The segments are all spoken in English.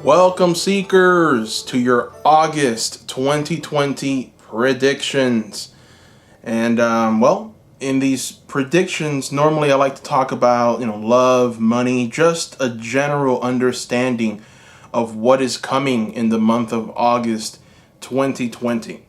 Welcome, Seekers, to your August 2020 predictions. And, in these predictions, normally I like to talk about, love, money, just a general understanding of what is coming in the month of August 2020.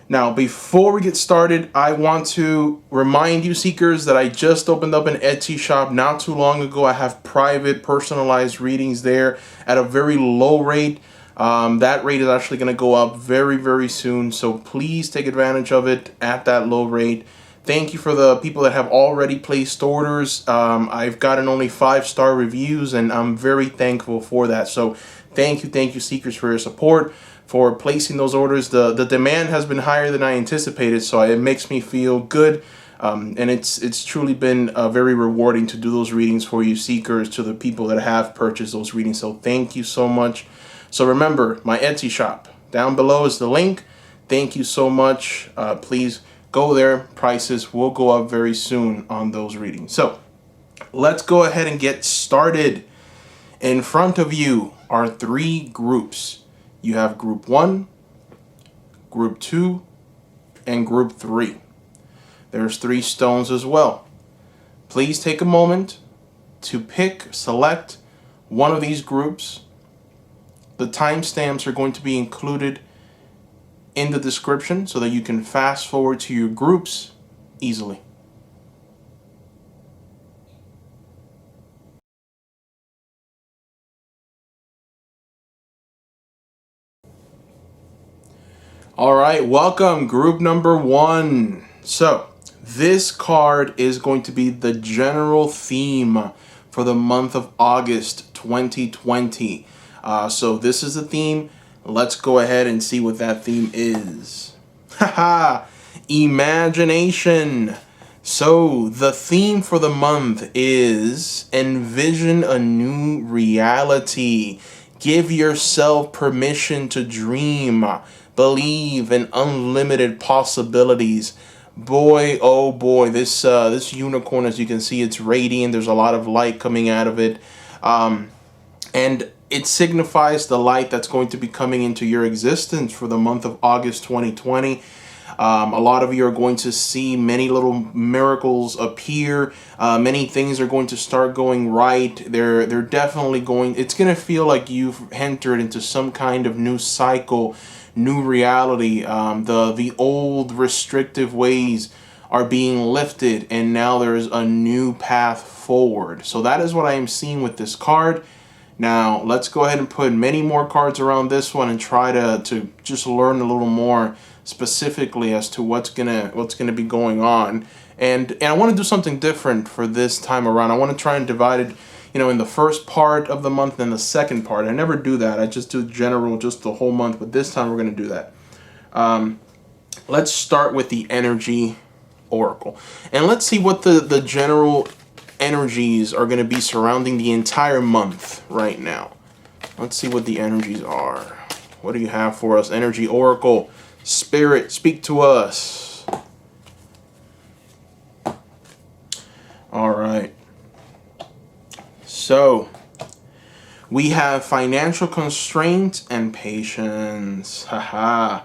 Now, before we get started, I want to remind you, Seekers, that I just opened up an Etsy shop not too long ago. I have private, personalized readings there at a very low rate. That rate is actually going to go up very, very soon. So please take advantage of it at that low rate. Thank you for the people that have already placed orders. I've gotten only 5-star reviews, and I'm very thankful for that. So thank you, Seekers, for your support, for placing those orders. The demand has been higher than I anticipated, so it makes me feel good. And it's truly been very rewarding to do those readings for you, Seekers, to the people that have purchased those readings. So thank you so much. So remember, my Etsy shop, down below is the link. Thank you so much. Please go there. Prices will go up very soon on those readings. So let's go ahead and get started. In front of you are 3 groups. You have group 1, group 2, and group 3. There's 3 stones as well. Please take a moment to select one of these groups. The timestamps are going to be included in the description so that you can fast forward to your groups easily. All right, welcome, group number 1. So this card is going to be the general theme for the month of August 2020. So this is the theme. Let's go ahead and see what that theme is. Haha, imagination. So the theme for the month is envision a new reality. Give yourself permission to dream. Believe in unlimited possibilities. Boy, oh boy, this unicorn, as you can see, it's radiant. There's a lot of light coming out of it. And it signifies the light that's going to be coming into your existence for the month of August 2020. A lot of you are going to see many little miracles appear. Many things are going to start going right. They're definitely going. It's going to feel like you've entered into some kind of new cycle, new reality. The old restrictive ways are being lifted, and now there's a new path forward. So that is what I am seeing with this card. Now, let's go ahead and put many more cards around this one and try to just learn a little more specifically as to what's gonna be going on. And I want to do something different for this time around. I want to try and divide it, in the first part of the month and the second part. I never do that. I just do general, just the whole month. But this time we're going to do that. Let's start with the energy oracle. And let's see what the general energies are going to be surrounding the entire month right now. Let's see what the energies are. What do you have for us? Energy oracle. Spirit, speak to us. All right. So we have financial constraints and patience. Haha.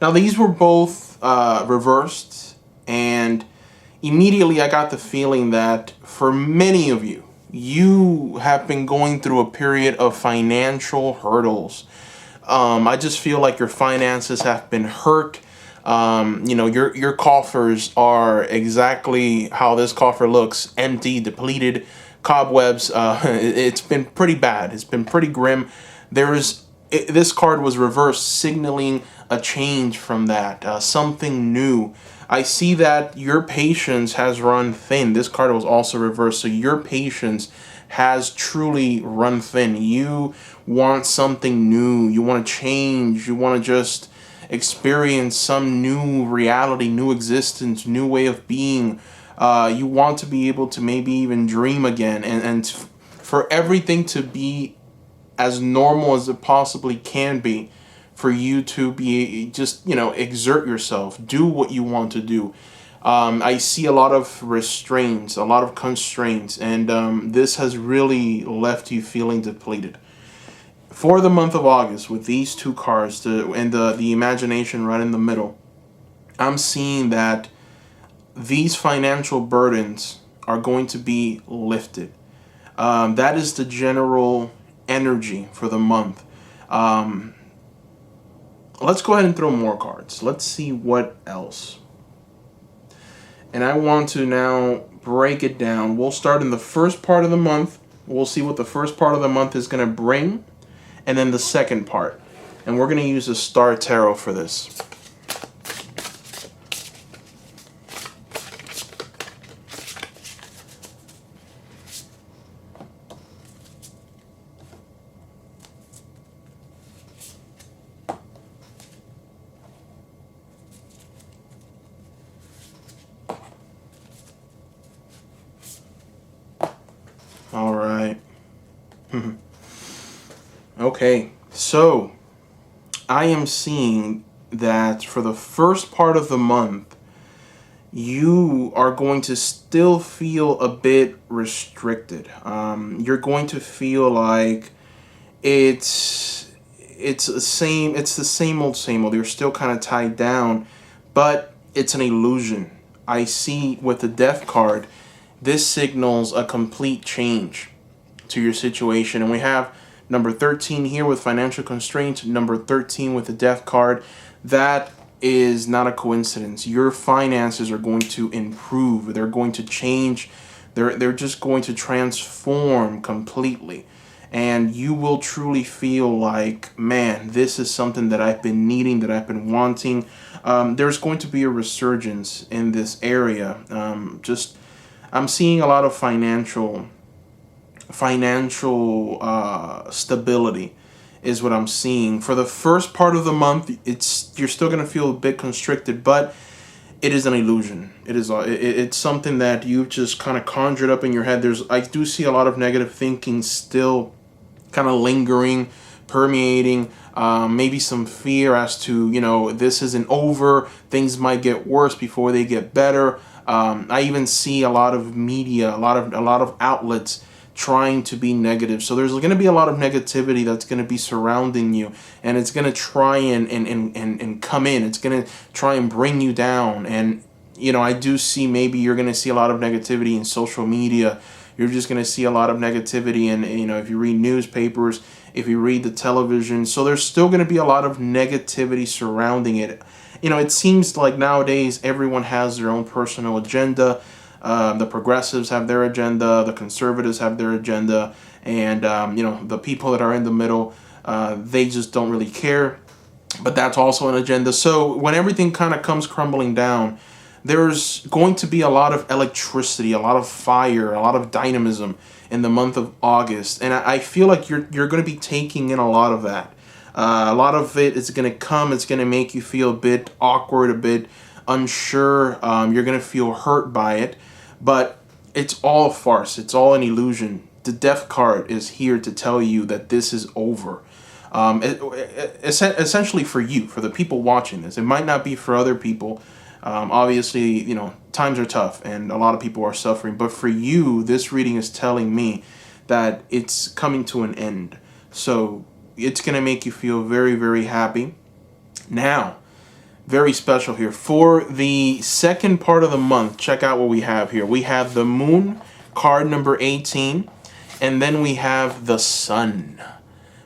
Now these were both reversed, and immediately I got the feeling that for many of you, you have been going through a period of financial hurdles. I just feel like your finances have been hurt. Your coffers are exactly how this coffer looks: empty, depleted, cobwebs. It's been pretty bad. It's been pretty grim. This card was reversed, signaling a change from that, something new. I see that your patience has run thin. This card was also reversed, so your patience has truly run thin. You want something new. You want to change. You want to just experience some new reality, new existence, new way of being. You want to be able to maybe even dream again, and for everything to be as normal as it possibly can be, for you to be just, exert yourself, do what you want to do. I see a lot of restraints, a lot of constraints, and this has really left you feeling depleted. For the month of August, with these two cards, the imagination right in the middle, I'm seeing that these financial burdens are going to be lifted. That is the general energy for the month. Um, let's go ahead and throw more cards. Let's see what else. And I want to now break it down. We'll start in the first part of the month. We'll see what the first part of the month is going to bring, and then the second part. And we're going to use a star tarot for this. All right. Okay, so I am seeing that for the first part of the month, you are going to still feel a bit restricted. You're going to feel like it's the same old same old. You're still kind of tied down, but it's an illusion. I see with the Death card, this signals a complete change to your situation, and we have number 13 here with financial constraints, number 13 with the Death card. That is not a coincidence. Your finances are going to improve. They're going to change. They're just going to transform completely. And you will truly feel like, man, this is something that I've been needing, that I've been wanting. There's going to be a resurgence in this area. I'm seeing a lot of financial stability is what I'm seeing. For the first part of the month, you're still going to feel a bit constricted, but it is an illusion. It's something that you've just kind of conjured up in your head. I do see a lot of negative thinking still kind of lingering, permeating, maybe some fear as to, this isn't over, things might get worse before they get better. I even see a lot of media, a lot of outlets trying to be negative. So there's going to be a lot of negativity that's going to be surrounding you, and it's going to try and come in. It's going to try and bring you down. And I do see maybe you're going to see a lot of negativity in social media. You're just going to see a lot of negativity, and if you read newspapers, if you read the television. So there's still going to be a lot of negativity surrounding it. It seems like nowadays everyone has their own personal agenda. The progressives have their agenda, the conservatives have their agenda, and the people that are in the middle, they just don't really care. But that's also an agenda. So when everything kind of comes crumbling down, there's going to be a lot of electricity, a lot of fire, a lot of dynamism in the month of August. And I feel like you're going to be taking in a lot of that. A lot of it is going to come. It's going to make you feel a bit awkward, a bit unsure. You're going to feel hurt by it. But it's all a farce. It's all an illusion. The Death card is here to tell you that this is over. Essentially for you, for the people watching this. It might not be for other people. Obviously, times are tough and a lot of people are suffering. But for you, this reading is telling me that it's coming to an end. So it's going to make you feel very, very happy. Now, very special here. For the second part of the month, check out what we have here. We have the Moon, card number 18. And then we have the Sun,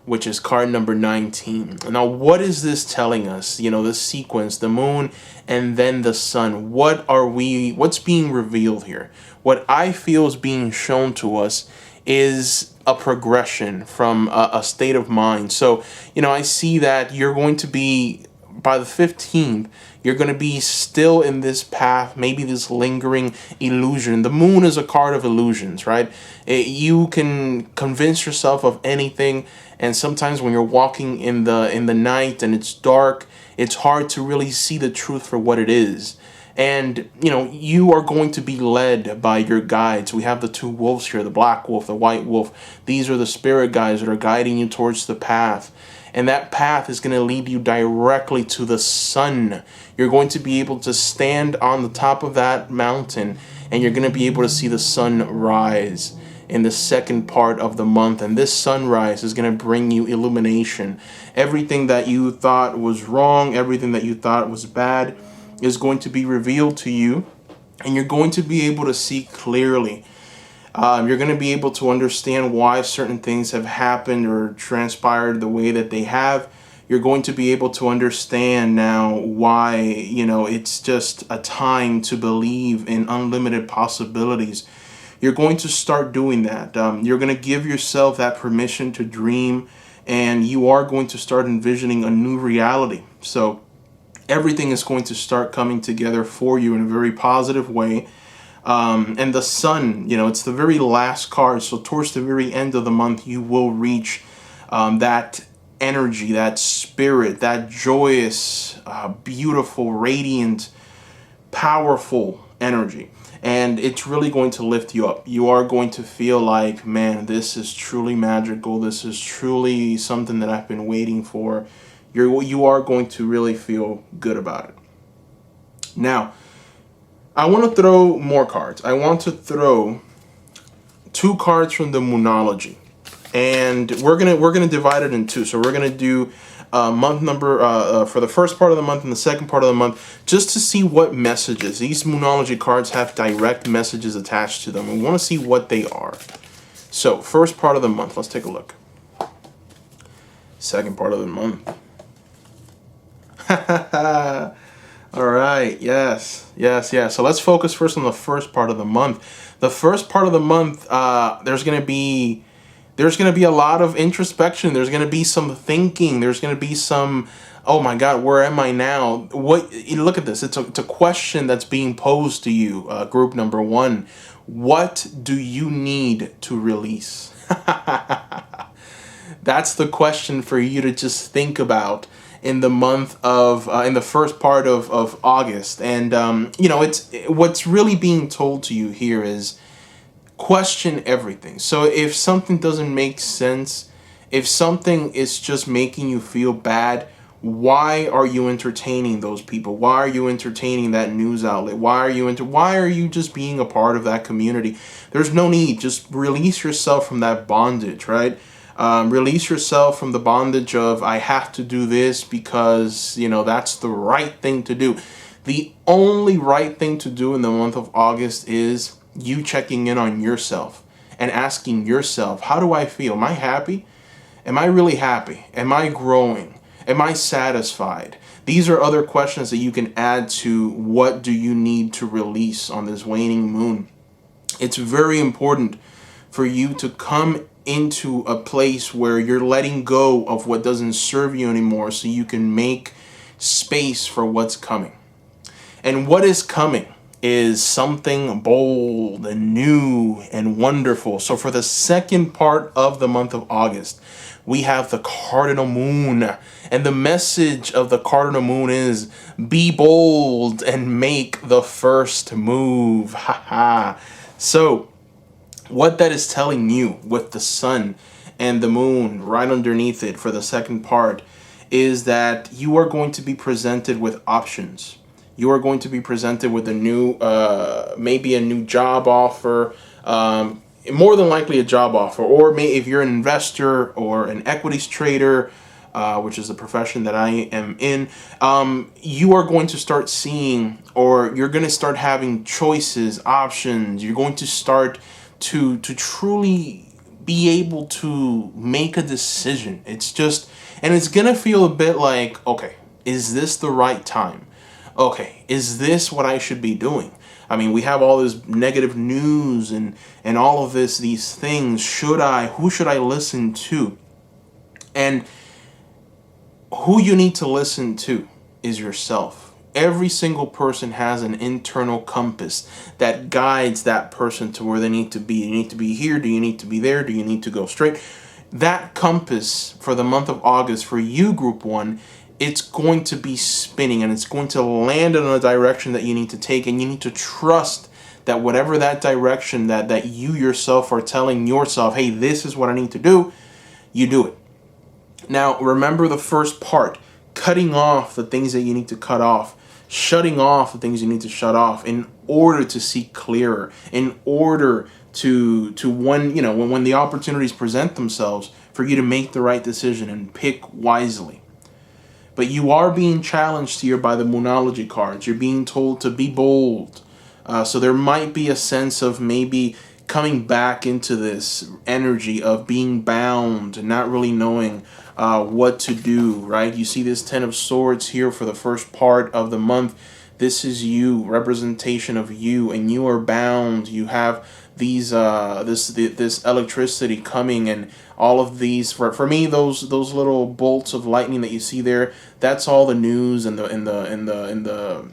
which is card number 19. Now, what is this telling us? The sequence, the Moon, and then the Sun. What's being revealed here? What I feel is being shown to us is a progression from a state of mind. So, I see that you're going to be, by the 15th, you're going to be still in this path, maybe this lingering illusion. The Moon is a card of illusions, right? You can convince yourself of anything, and sometimes when you're walking in the night and it's dark, it's hard to really see the truth for what it is. And, you are going to be led by your guides. We have the two wolves here, the black wolf, the white wolf. These are the spirit guides that are guiding you towards the path. And that path is going to lead you directly to the sun. You're going to be able to stand on the top of that mountain, and you're going to be able to see the sun rise. in the second part of the month. And this sunrise is going to bring you illumination. Everything that you thought was wrong, everything that you thought was bad is going to be revealed to you. And you're going to be able to see clearly. You're going to be able to understand why certain things have happened or transpired the way that they have. You're going to be able to understand now why, it's just a time to believe in unlimited possibilities. You're going to start doing that. You're going to give yourself that permission to dream, and you are going to start envisioning a new reality. So everything is going to start coming together for you in a very positive way. And the sun, it's the very last card. So towards the very end of the month, you will reach that energy, that spirit, that joyous, beautiful, radiant, powerful energy. And it's really going to lift you up. You are going to feel like, man, this is truly magical. This is truly something that I've been waiting for. You are going to really feel good about it. Now, I want to throw more cards. I want to throw 2 cards from the Moonology, and we're gonna divide it in 2. So we're gonna do month number for the first part of the month and the second part of the month, just to see what messages. These Moonology cards have direct messages attached to them. We want to see what they are. So first part of the month. Let's take a look. Second part of the month. All right. Yes. So let's focus first on the first part of the month. The first part of the month, there's going to be a lot of introspection. There's going to be some thinking. There's going to be some, oh my God, where am I now? Look at this. It's a question that's being posed to you, group number 1. What do you need to release? That's the question for you to just think about in the month of, in the first part of August. And, it's what's really being told to you here is question everything. So if something doesn't make sense, if something is just making you feel bad, why are you entertaining those people? Why are you entertaining that news outlet? Why are you just being a part of that community? There's no need. Just release yourself from that bondage, right? Release yourself from the bondage of, I have to do this because, that's the right thing to do. The only right thing to do in the month of August is you checking in on yourself and asking yourself, how do I feel? Am I happy? Am I really happy? Am I growing? Am I satisfied? These are other questions that you can add to what do you need to release on this waning moon. It's very important for you to come into a place where you're letting go of what doesn't serve you anymore so you can make space for what's coming. And what is coming is something bold and new and wonderful. So for the second part of the month of August, we have the cardinal moon. And the message of the cardinal moon is be bold and make the first move. So what that is telling you with the sun and the moon right underneath it for the second part is that you are going to be presented with options. You are going to be presented with a new, maybe a new job offer, more than likely a job offer, or if you're an investor or an equities trader, which is the profession that I am in, you are going to start seeing, or you're going to start having choices, options. You're going to start to truly be able to make a decision. It's just, and it's going to feel a bit like, okay, is this the right time? Okay, is this what I should be doing? I mean, we have all this negative news and all of these things. Who should I listen to? And who you need to listen to is yourself. Every single person has an internal compass that guides that person to where they need to be. You need to be here. Do you need to be there? Do you need to go straight? That compass for the month of August for you, group 1, it's going to be spinning and it's going to land in a direction that you need to take, and you need to trust that whatever that direction that you yourself are telling yourself, hey, this is what I need to do, you do it. Now, remember the first part, cutting off the things that you need to cut off. shutting off the things you need to shut off in order to see clearer, in order to when the opportunities present themselves, for you to make the right decision and pick wisely. But you are being challenged here by the Moonology cards. You're being told to be bold. So there might be a sense of maybe coming back into this energy of being bound and not really knowing what to do, right? You see this Ten of Swords here for the first part of the month. This is you, representation of you, and you are bound. You have these this electricity coming, and all of these, for me, those little bolts of lightning that you see there, that's all the news and the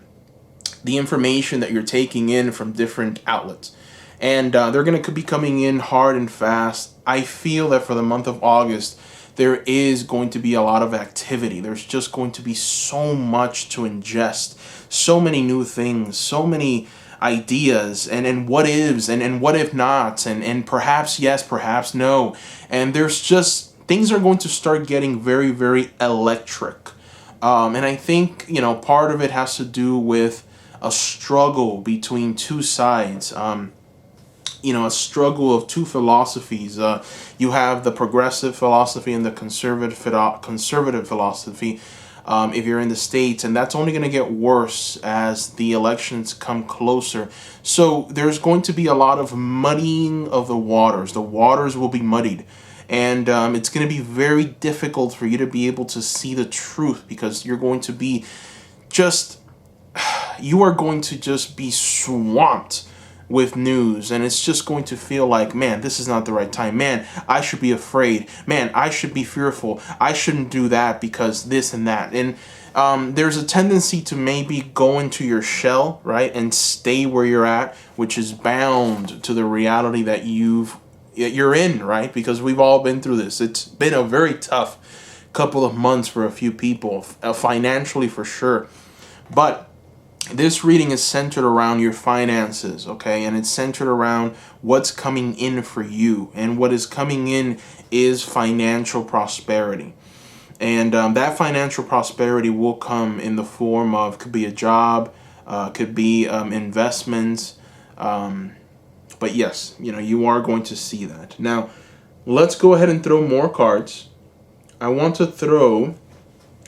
information that you're taking in from different outlets. And they're going to be coming in hard and fast. I feel that for the month of August, there is going to be a lot of activity. There's just going to be so much to ingest, so many new things, so many ideas, and what ifs, and what if nots, and perhaps yes, perhaps no. And there's just, things are going to start getting very, very electric. And I think, part of it has to do with a struggle between two sides. A struggle of two philosophies. You have the progressive philosophy and the conservative philosophy, if you're in the States, and that's only going to get worse as the elections come closer. So there's going to be a lot of muddying of the waters. The waters will be muddied, and it's going to be very difficult for you to be able to see the truth, because you're going to be you are going to just be swamped with news, and it's just going to feel like, man, this is not the right time. Man, I should be afraid. Man, I should be fearful. I shouldn't do that because this and that. And there's a tendency to maybe go into your shell, right, and stay where you're at, which is bound to the reality that you're in, right? Because we've all been through this. It's been a very tough couple of months for a few people, financially for sure. But this reading is centered around your finances, okay? And it's centered around what's coming in for you. And what is coming in is financial prosperity. And that financial prosperity will come in the form of, could be a job, could be investments. But yes, you are going to see that. Now, let's go ahead and throw more cards. I want to throw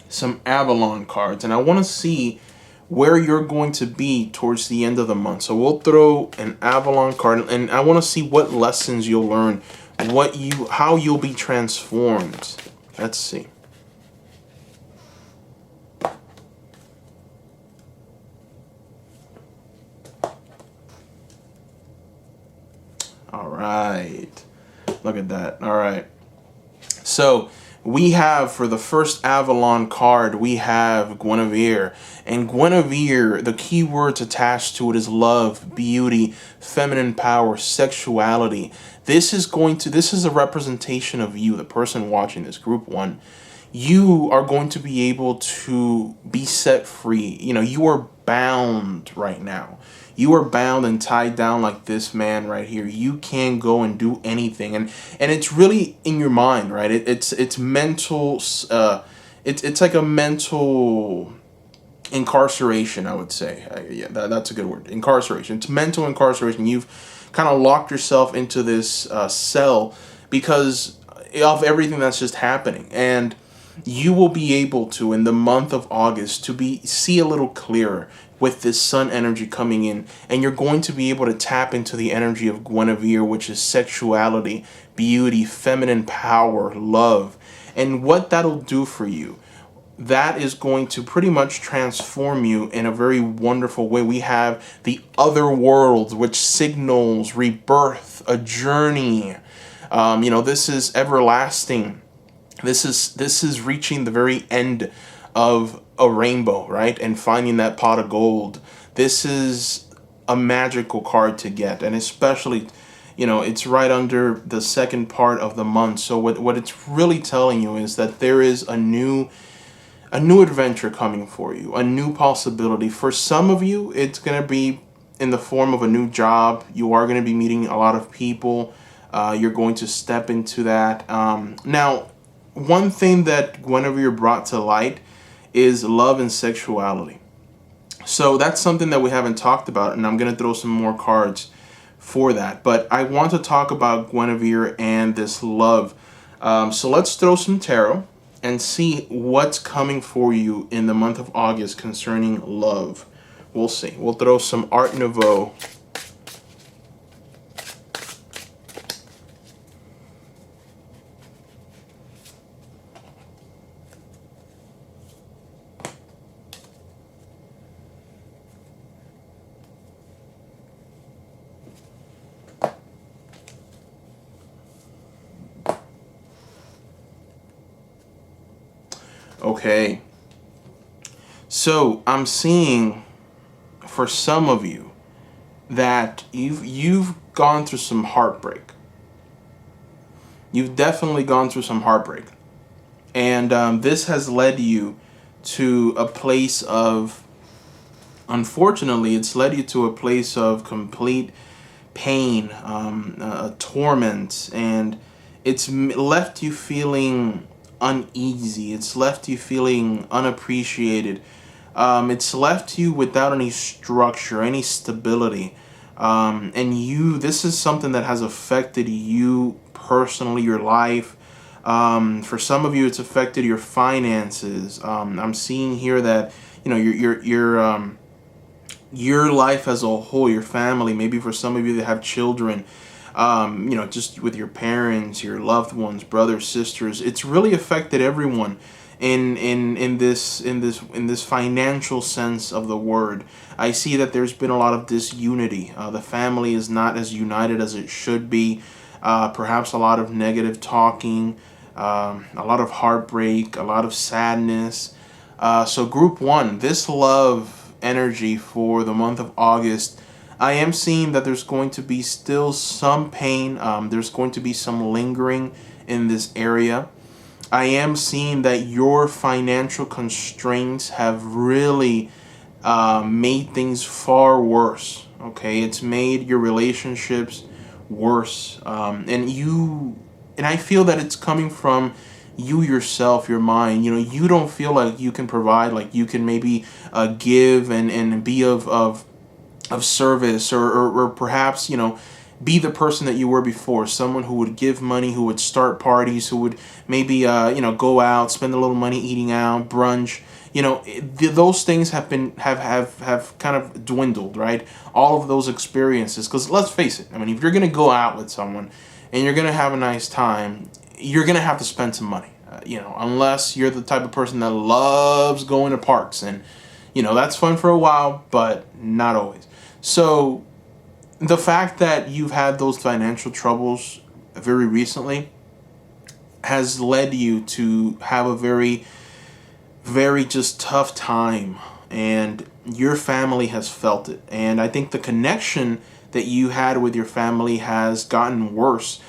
some Avalon cards, and I want to see where you're going to be towards the end of the month. So we'll throw an Avalon card, and I want to see what lessons you'll learn, how you'll be transformed. Let's see. All right. Look at that. All right. So we have, for the first Avalon card, we have Guinevere. And Guinevere, the key words attached to it is love, beauty, feminine power, sexuality. This is a representation of you, the person watching this, group one. You are going to be able to be set free. You are bound right now. You are bound and tied down like this man right here. You can't go and do anything, and it's really in your mind, right? It's mental. It's like a mental incarceration, I would say. Yeah, that's a good word. Incarceration. It's mental incarceration. You've kind of locked yourself into this cell because of everything that's just happening, and you will be able to, in the month of August, see a little clearer with this sun energy coming in, and you're going to be able to tap into the energy of Guinevere, which is sexuality, beauty, feminine power, love. And what that'll do for you, that is going to pretty much transform you in a very wonderful way. We have the other world, which signals rebirth, a journey. This is everlasting. This is reaching the very end of a rainbow, right? And finding that pot of gold. This is a magical card to get, and especially, it's right under the second part of the month. So what it's really telling you is that there is a new adventure coming for you, a new possibility. For some of you, it's going to be in the form of a new job. You are going to be meeting a lot of people. You're going to step into that. Now, one thing that Guinevere brought to light is love and sexuality. So that's something that we haven't talked about, and I'm going to throw some more cards for that. But I want to talk about Guinevere and this love. So let's throw some tarot and see what's coming for you in the month of August concerning love. We'll see. We'll throw some Art Nouveau. Okay. So I'm seeing for some of you that you've gone through some heartbreak. You've definitely gone through some heartbreak. And this has led you to a place of, unfortunately, it's led you to a place of complete pain, torment, and it's left you feeling uneasy. It's left you feeling unappreciated. It's left you without any structure, any stability. This is something that has affected you personally, your life. For some of you, it's affected your finances. I'm seeing here that, your life as a whole, your family, maybe for some of you that have children, just with your parents, your loved ones, brothers, sisters, it's really affected everyone in this financial sense of the word. I see that there's been a lot of disunity. The family is not as united as it should be. Perhaps a lot of negative talking, a lot of heartbreak, a lot of sadness. So group one, this love energy for the month of August, I am seeing that there's going to be still some pain. There's going to be some lingering in this area. I am seeing that your financial constraints have really made things far worse. Okay, it's made your relationships worse, and I feel that it's coming from you yourself, your mind. You don't feel like you can provide, like you can maybe give and be of service, or perhaps be the person that you were before, someone who would give money, who would start parties, who would maybe go out, spend a little money eating out, brunch. Those things have kind of dwindled, right? All of those experiences, because let's face it, I mean, if you're going to go out with someone and you're going to have a nice time, you're going to have to spend some money, unless you're the type of person that loves going to parks, and that's fun for a while, but not always. So the fact that you've had those financial troubles very recently has led you to have a very, very just tough time, and your family has felt it. And I think the connection that you had with your family has gotten worse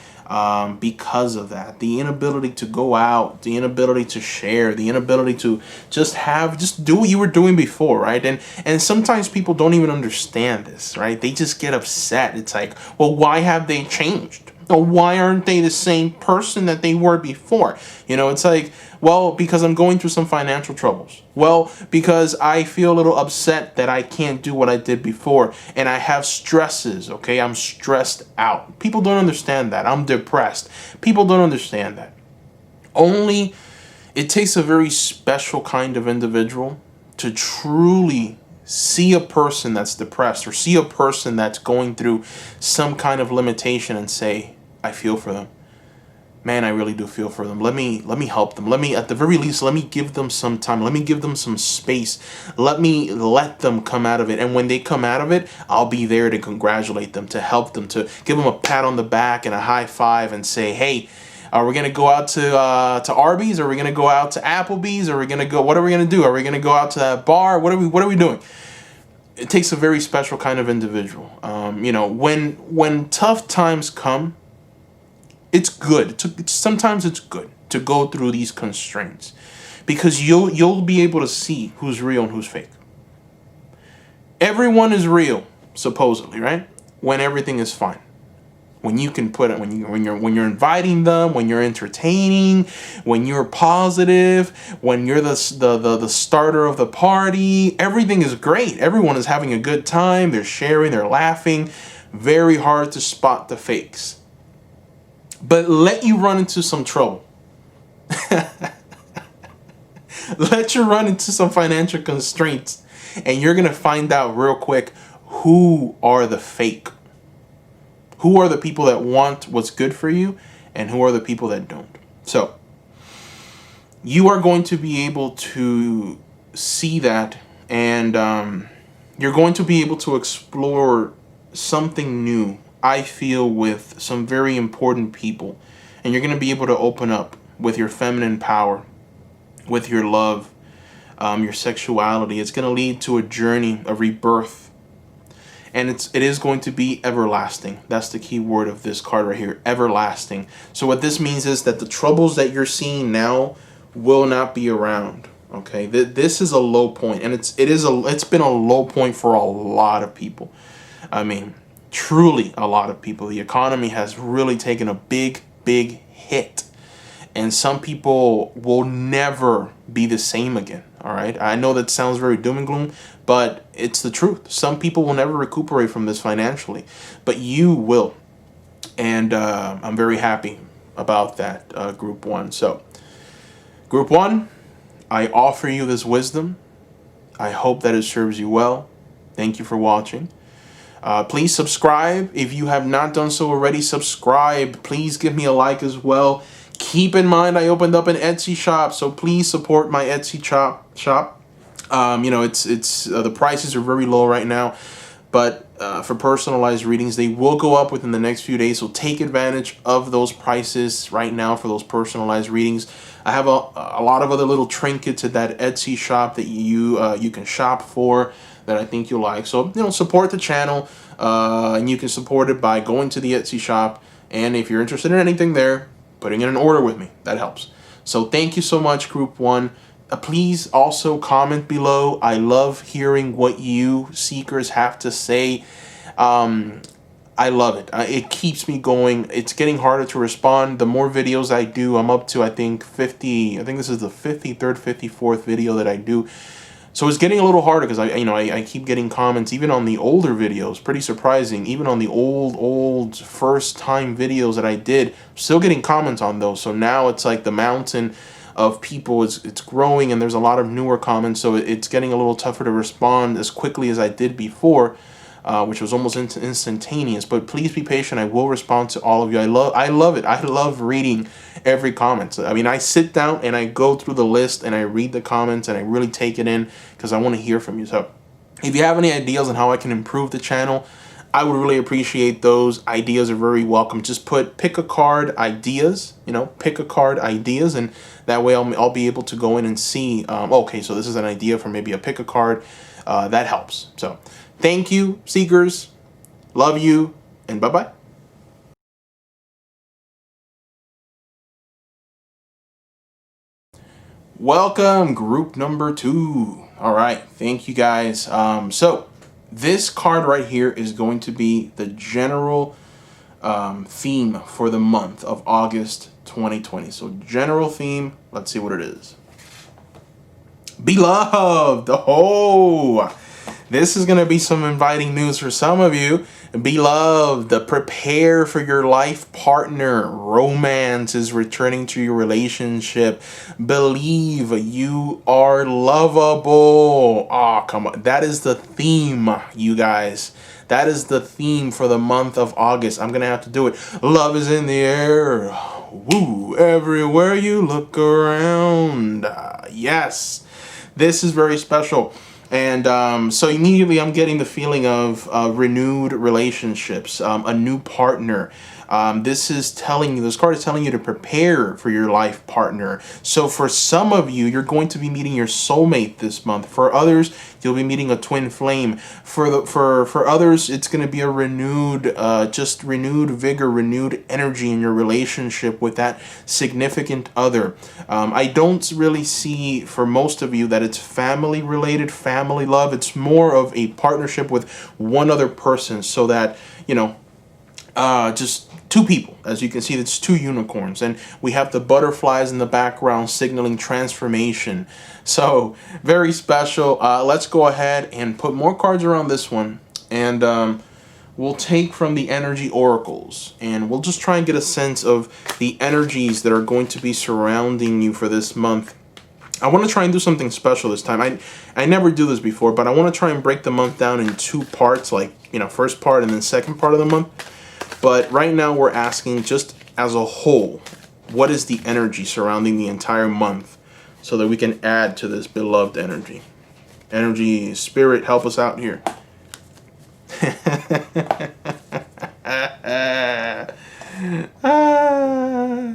because of that. The inability to go out, the inability to share, the inability to just do what you were doing before, right? And sometimes people don't even understand this, right? They just get upset. It's like, well, why have they changed? Or why aren't they the same person that they were before? It's like, well, because I'm going through some financial troubles. Well, because I feel a little upset that I can't do what I did before. And I have stresses, okay? I'm stressed out. People don't understand that. I'm depressed. People don't understand that. Only it takes a very special kind of individual to truly see a person that's depressed, or see a person that's going through some kind of limitation, and say, I feel for them. Man, I really do feel for them. Let me help them. At the very least, let me give them some time. Let me give them some space. Let them come out of it. And when they come out of it, I'll be there to congratulate them, to help them, to give them a pat on the back and a high five, and say, hey, are we going to go out to Arby's? Are we going to go out to Applebee's? Are we going to go, what are we going to do? Are we going to go out to that bar? What are we doing? It takes a very special kind of individual. When tough times come, it's good. Sometimes it's good to go through these constraints, because you'll be able to see who's real and who's fake. Everyone is real, supposedly, right? When everything is fine. When you can put it, when you're inviting them, when you're entertaining, when you're positive, when you're the starter of the party, everything is great. Everyone is having a good time. They're sharing, they're laughing. Very hard to spot the fakes. But let you run into some trouble. Let you run into some financial constraints, and you're going to find out real quick who are the fake. Who are the people that want what's good for you, and who are the people that don't. So you are going to be able to see that, and you're going to be able to explore something new, I feel, with some very important people. And you're going to be able to open up with your feminine power, with your love, your sexuality. It's going to lead to a journey, a rebirth. And it is going to be everlasting. That's the key word of this card right here, everlasting. So what this means is that the troubles that you're seeing now will not be around. Okay, this is a low point, and it's been a low point for a lot of people. I mean, truly a lot of people. The economy has really taken a big hit, and some people will never be the same again. All right, I know that sounds very doom and gloom, but it's the truth. Some people will never recuperate from this financially, but you will, and I'm very happy about that, Group 1. So, Group 1, I offer you this wisdom. I hope that it serves you well. Thank you for watching. Please subscribe. If you have not done so already, subscribe. Please give me a like as well. Keep in mind, I opened up an Etsy shop, so please support my Etsy shop. You know, it's the prices are very low right now, but for personalized readings, they will go up within the next few days. So take advantage of those prices right now for those personalized readings. I have a lot of other little trinkets at that Etsy shop that you can shop for that I think you'll like. So, you know, support the channel, and you can support it by going to the Etsy shop. And if you're interested in anything there, putting in an order with me, that helps. So thank you so much, Group 1. Please also comment below. I love hearing what you seekers have to say. I love it. It keeps me going. It's getting harder to respond. The more videos I do, I'm up to, I think, 50. I think this is the 53rd, 54th video that I do. So it's getting a little harder because I keep getting comments even on the older videos. Pretty surprising. Even on the old first time videos that I did, still getting comments on those. So now it's like the mountain of people it's growing, and there's a lot of newer comments. So it's getting a little tougher to respond as quickly as I did before, which was almost instantaneous. But please be patient. I will respond to all of you. I love it. I love reading every comment. I mean, I sit down and I go through the list and I read the comments and I really take it in because I want to hear from you. So if you have any ideas on how I can improve the channel, I would really appreciate those. Ideas are very welcome. Just pick a card ideas, pick a card ideas, and that way I'll be able to go in and see, okay, so this is an idea for maybe a pick a card. That helps. So thank you, seekers. Love you, and bye-bye. Welcome, group number 2. All right, thank you guys. So this card right here is going to be the general theme for the month of August 2020. So general theme, let's see what it is. Beloved. Oh, this is going to be some inviting news for some of you. Beloved, prepare for your life partner. Romance is returning to your relationship. Believe you are lovable. Oh, come on. That is the theme, you guys. That is the theme for the month of August. I'm going to have to do it. Love is in the air. Woo. Everywhere you look around. Yes. This is very special. And so immediately I'm getting the feeling of renewed relationships, a new partner. This card is telling you to prepare for your life partner. So for some of you, you're going to be meeting your soulmate this month. For others, you'll be meeting a twin flame. For others, it's going to be a renewed vigor, renewed energy in your relationship with that significant other. I don't really see for most of you that it's family related, family love. It's more of a partnership with one other person, so that, just two people. As you can see, it's two unicorns, and we have the butterflies in the background signaling transformation. So very special. Let's go ahead and put more cards around this one, and we'll take from the energy oracles, and we'll just try and get a sense of the energies that are going to be surrounding you for this month. I want to try and do something special this time. I never do this before, but I want to try and break the month down in two parts, like, first part and then second part of the month. But right now we're asking, just as a whole, what is the energy surrounding the entire month, so that we can add to this beloved energy. Energy, spirit, help us out here.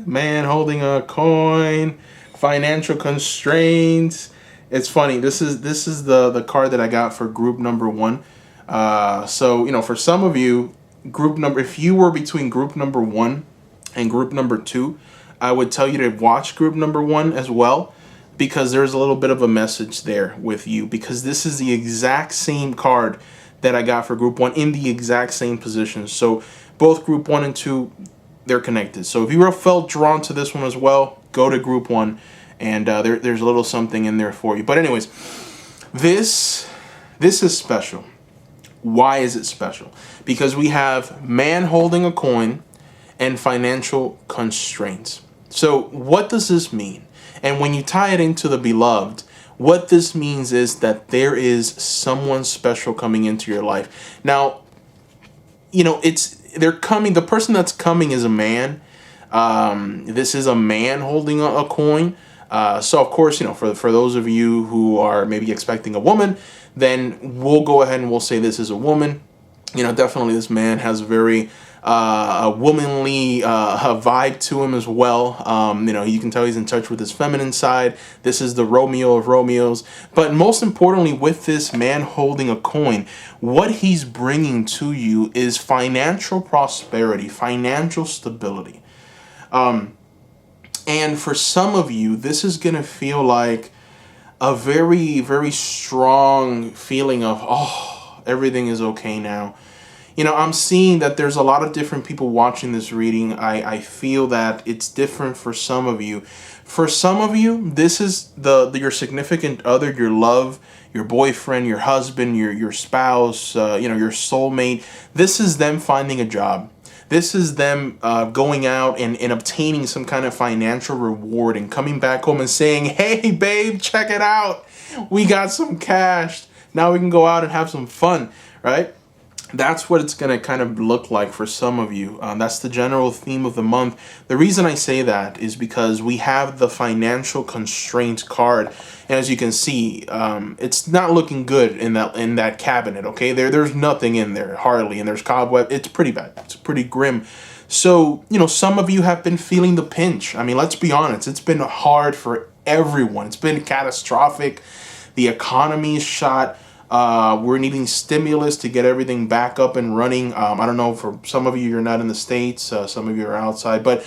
Man holding a coin, financial constraints. It's funny. This is the card that I got for group number 1. So for some of you, if you were between group number 1 and group number 2, I would tell you to watch group number 1 as well, because there's a little bit of a message there with you, because this is the exact same card that I got for group 1 in the exact same position. So both group 1 and 2, they're connected. So if you felt drawn to this one as well, go to group 1, and there's a little something in there for you. But anyways, this is special. Why is it special? Because we have man holding a coin and financial constraints. So what does this mean? And when you tie it into the beloved, what this means is that there is someone special coming into your life. Now, they're coming. The person that's coming is a man. This is a man holding a coin. So of course, for those of you who are maybe expecting a woman, then we'll go ahead and we'll say this is a woman. Definitely this man has a very womanly vibe to him as well. You can tell he's in touch with his feminine side. This is the Romeo of Romeos. But most importantly, with this man holding a coin, what he's bringing to you is financial prosperity, financial stability. And for some of you, this is going to feel like a very, very strong feeling of, everything is okay now. I'm seeing that there's a lot of different people watching this reading. I feel that it's different for some of you. For some of you, this is your significant other, your love, your boyfriend, your husband, your spouse, your soulmate. This is them finding a job. This is them going out and obtaining some kind of financial reward and coming back home and saying, hey, babe, check it out. We got some cash. Now we can go out and have some fun, right? That's what it's going to kind of look like for some of you. That's the general theme of the month. The reason I say that is because we have the financial constraint card. And as you can see, it's not looking good in that cabinet, okay? There's nothing in there, hardly, and there's cobweb. It's pretty bad. It's pretty grim. So, some of you have been feeling the pinch. I mean, let's be honest. It's been hard for everyone. It's been catastrophic. The economy is shot. We're needing stimulus to get everything back up and running. I don't know, for some of you, you're not in the States. Some of you are outside. But,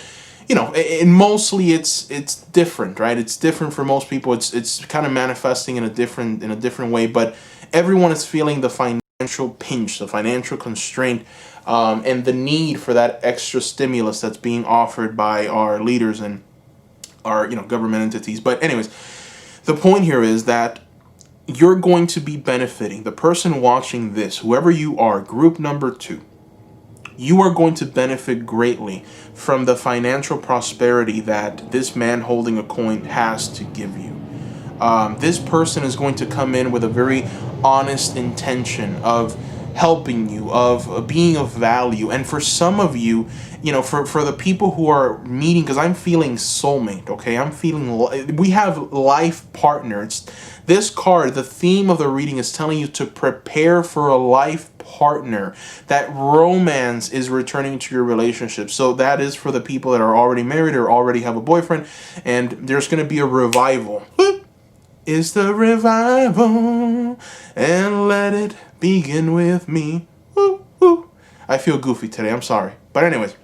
and mostly it's different, right? It's different for most people. It's kind of manifesting in a different way. But everyone is feeling the financial pinch, the financial constraint, and the need for that extra stimulus that's being offered by our leaders and our, government entities. But anyways, the point here is that you're going to be benefiting. The person watching this, whoever you are, group number 2, you are going to benefit greatly from the financial prosperity that this man holding a coin has to give you. This person is going to come in with a very honest intention of helping you, of being of value. And for some of you, for the people who are meeting, because I'm feeling soulmate, okay? I'm feeling, we have life partner. This card, the theme of the reading is telling you to prepare for a life partner, that romance is returning to your relationship. So that is for the people that are already married or already have a boyfriend, and there's going to be a revival. It's the revival, and let it begin with me. Woo, woo. I feel goofy today, I'm sorry. But anyways,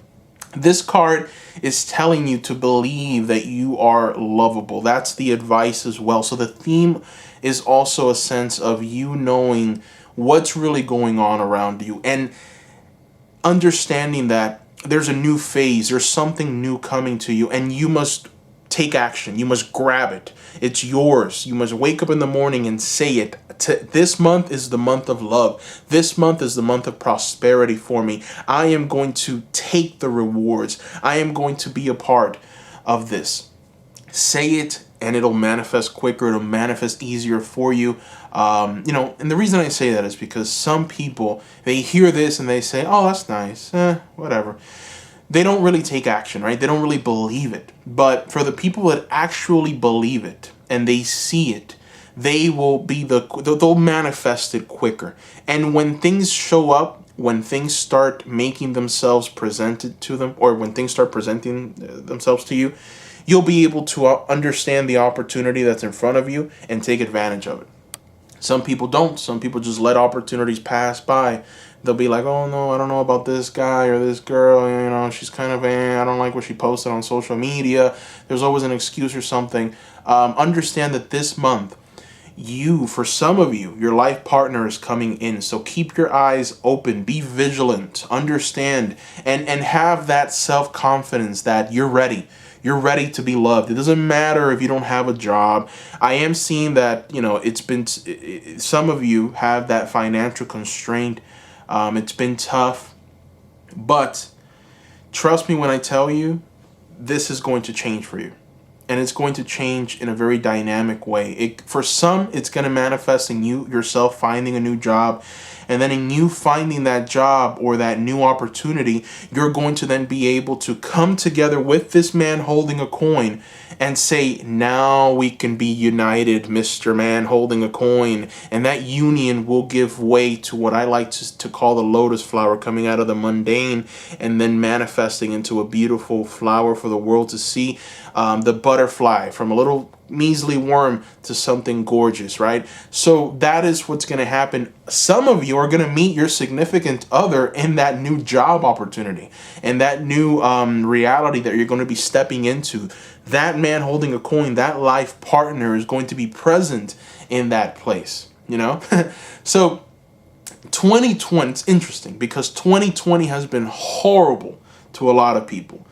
this card is telling you to believe that you are lovable. That's the advice as well. So the theme is also a sense of you knowing what's really going on around you. And understanding that there's a new phase, there's something new coming to you, and you must take action. You must grab it. It's yours. You must wake up in the morning and say it. This month is the month of love. This month is the month of prosperity for me. I am going to take the rewards. I am going to be a part of this. Say it, and it'll manifest quicker. It'll manifest easier for you. And the reason I say that is because some people, they hear this and they say, oh, that's nice. Whatever. They don't really take action, right? They don't really believe it. But for the people that actually believe it and they see it, they will be they'll manifest it quicker. And when things show up, when things start making themselves presented to them, or when things start presenting themselves to you, you'll be able to understand the opportunity that's in front of you and take advantage of it. Some people don't. Some people just let opportunities pass by. They'll be like, oh no, I don't know about this guy or this girl, she's kind of, I don't like what she posted on social media. There's always an excuse or something. Understand that this month, for some of you, your life partner is coming in. So keep your eyes open, be vigilant, understand, and have that self-confidence that you're ready. You're ready to be loved. It doesn't matter if you don't have a job. I am seeing that, some of you have that financial constraint. It's been tough, but trust me when I tell you, this is going to change for you. And it's going to change in a very dynamic way. For some, it's going to manifest in you yourself finding a new job. And then in you finding that job or that new opportunity, you're going to then be able to come together with this man holding a coin and say, now we can be united, Mr. Man holding a coin. And that union will give way to what I like to call the lotus flower, coming out of the mundane and then manifesting into a beautiful flower for the world to see. The butterfly, from a little measly worm to something gorgeous, right? So that is what's going to happen. Some of you are going to meet your significant other in that new job opportunity and that new reality that you're going to be stepping into. That man holding a coin, that life partner is going to be present in that place, So 2020, it's interesting because 2020 has been horrible to a lot of people.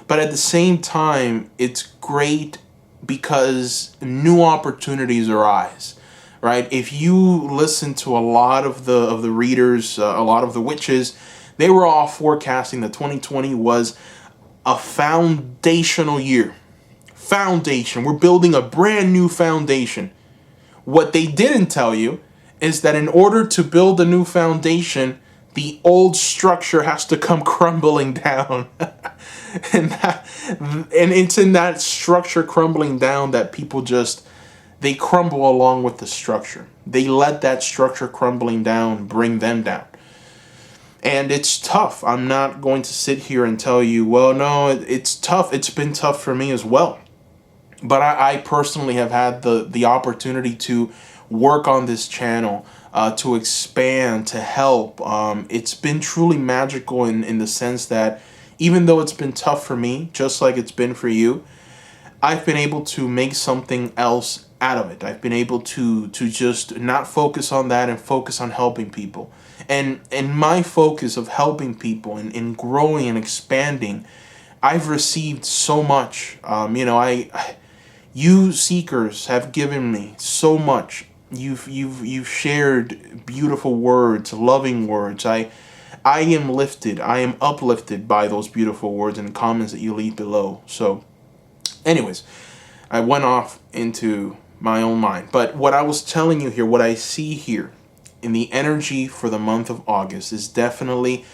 But at the same time, it's great because new opportunities arise, right? If you listen to a lot of the readers, a lot of the witches, they were all forecasting that 2020 was a foundational year. Foundation. We're building a brand new foundation. What they didn't tell you is that in order to build a new foundation, the old structure has to come crumbling down. and it's in that structure crumbling down that people they crumble along with the structure. They let that structure crumbling down bring them down. And it's tough. I'm not going to sit here and tell you, well, no, it's tough. It's been tough for me as well. But I personally have had the opportunity to work on this channel, to expand, to help. It's been truly magical in the sense that even though it's been tough for me, just like it's been for you, I've been able to make something else out of it. I've been able to just not focus on that and focus on helping people. And my focus of helping people and growing and expanding, I've received so much. You seekers have given me so much. You've shared beautiful words, loving words. I am lifted. I am uplifted by those beautiful words and comments that you leave below. So, anyways, I went off into my own mind. But what I was telling you here, what I see here in the energy for the month of August is definitely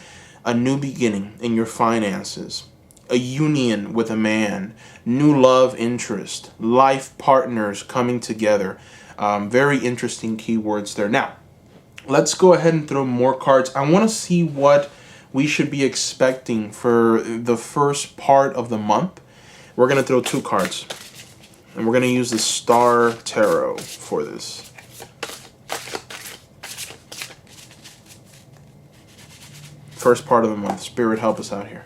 a new beginning in your finances, a union with a man, new love interest, life partners coming together. Very interesting keywords there. Now, let's go ahead and throw more cards. I want to see what we should be expecting for the first part of the month. We're going to throw 2 cards. And we're going to use the Star Tarot for this. First part of the month. Spirit, help us out here.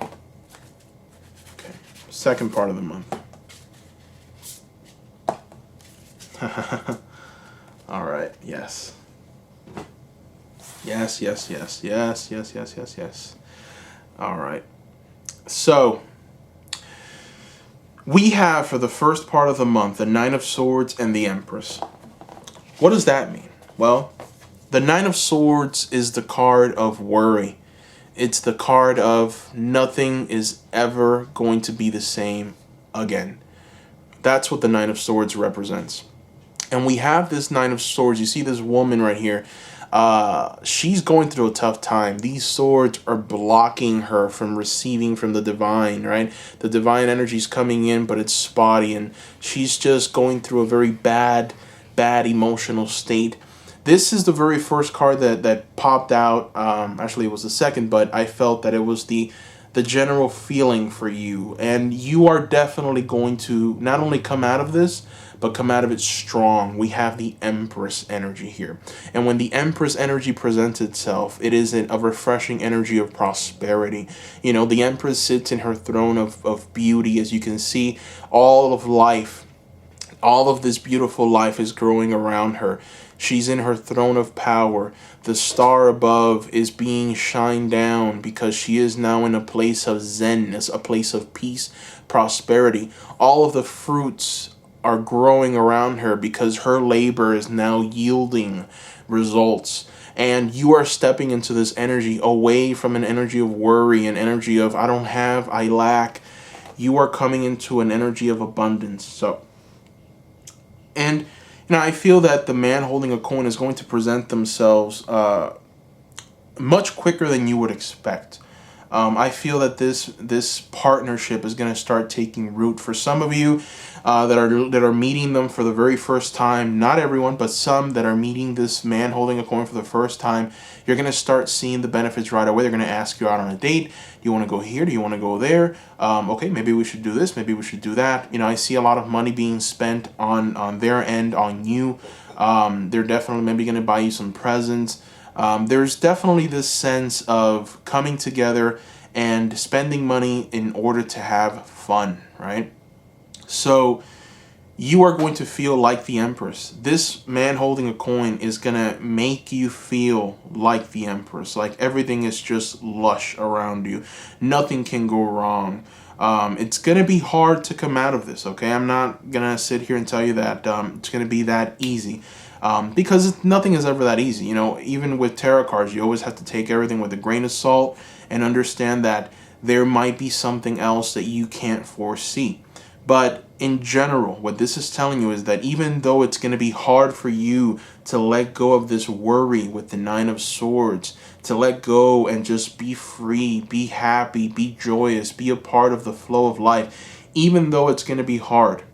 Okay. Second part of the month. All right. Yes. Yes, yes, yes, yes, yes, yes, yes, yes. All right. So we have for the first part of the month the Nine of Swords and the Empress. What does that mean? Well, the Nine of Swords is the card of worry. It's the card of nothing is ever going to be the same again. That's what the Nine of Swords represents. And we have this Nine of Swords. You see this woman right here. She's going through a tough time. These swords are blocking her from receiving from the divine, right? The divine energy is coming in, but it's spotty, and she's just going through a very bad emotional state. This is the very first card that popped out. Actually, it was the second, but I felt that it was the general feeling for you, and you are definitely going to not only come out of this, but come out of it strong. We have the Empress energy here, and when the Empress energy presents itself, it is a refreshing energy of prosperity. You know, the Empress sits in her throne of beauty. As you can see, all of life, all of this beautiful life is growing around her. She's in her throne of power. The star above is being shined down because she is now in a place of zenness, a place of peace, prosperity. All of the fruits are growing around her because her labor is now yielding results. And you are stepping into this energy away from an energy of worry, an energy of I don't have, I lack. You are coming into an energy of abundance. And I feel that the man holding a coin is going to present themselves much quicker than you would expect. I feel that this partnership is going to start taking root for some of you that are meeting them for the very first time. Not everyone, but some that are meeting this man holding a coin for the first time. You're going to start seeing the benefits right away. They're going to ask you out on a date. Do you want to go here? Do you want to go there? Okay, maybe we should do this. Maybe we should do that. I see a lot of money being spent on their end on you. They're definitely maybe going to buy you some presents. There's definitely this sense of coming together and spending money in order to have fun, right? So you are going to feel like the Empress. This man holding a coin is going to make you feel like the Empress. Like everything is just lush around you. Nothing can go wrong. It's going to be hard to come out of this, okay? I'm not going to sit here and tell you that it's going to be that easy. Because nothing is ever that easy. Even with tarot cards, you always have to take everything with a grain of salt and understand that there might be something else that you can't foresee. But in general, what this is telling you is that even though it's going to be hard for you to let go of this worry with the Nine of Swords, to let go and just be free, be happy, be joyous, be a part of the flow of life, even though it's going to be hard,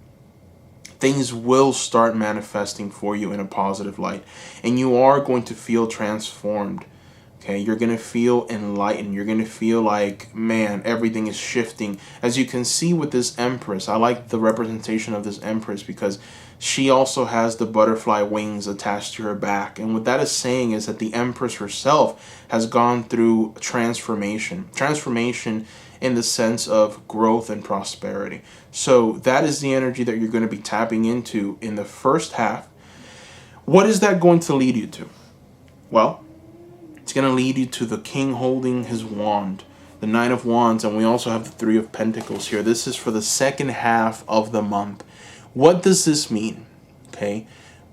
things will start manifesting for you in a positive light. And you are going to feel transformed. Okay, you're going to feel enlightened. You're going to feel like, man, everything is shifting. As you can see with this Empress, I like the representation of this Empress because she also has the butterfly wings attached to her back. And what that is saying is that the Empress herself has gone through transformation. Transformation in the sense of growth and prosperity. So that is the energy that you're going to be tapping into in the first half. What is that going to lead you to? Well, it's going to lead you to the king holding his wand, the Nine of Wands, and we also have the Three of Pentacles here. This is for the second half of the month. What does this mean? Okay,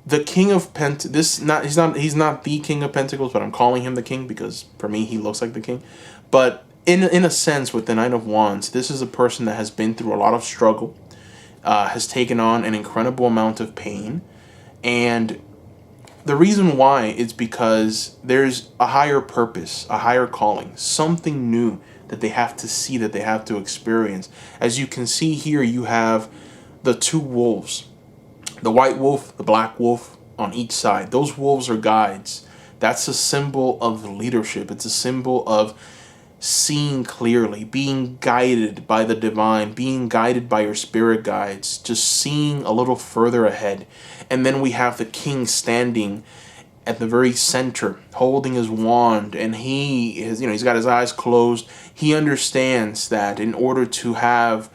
the King of he's not the King of Pentacles, but I'm calling him the King because for me he looks like the King. But in a sense, with the Nine of Wands, this is a person that has been through a lot of struggle, has taken on an incredible amount of pain, and the reason why is because there's a higher purpose, a higher calling, something new that they have to see, that they have to experience. As you can see here, you have the two wolves, the white wolf, the black wolf on each side. Those wolves are guides. That's a symbol of leadership. It's a symbol of seeing clearly, being guided by the divine, being guided by your spirit guides, just seeing a little further ahead. And then we have the king standing at the very center, holding his wand, and he's got his eyes closed. He understands that in order to have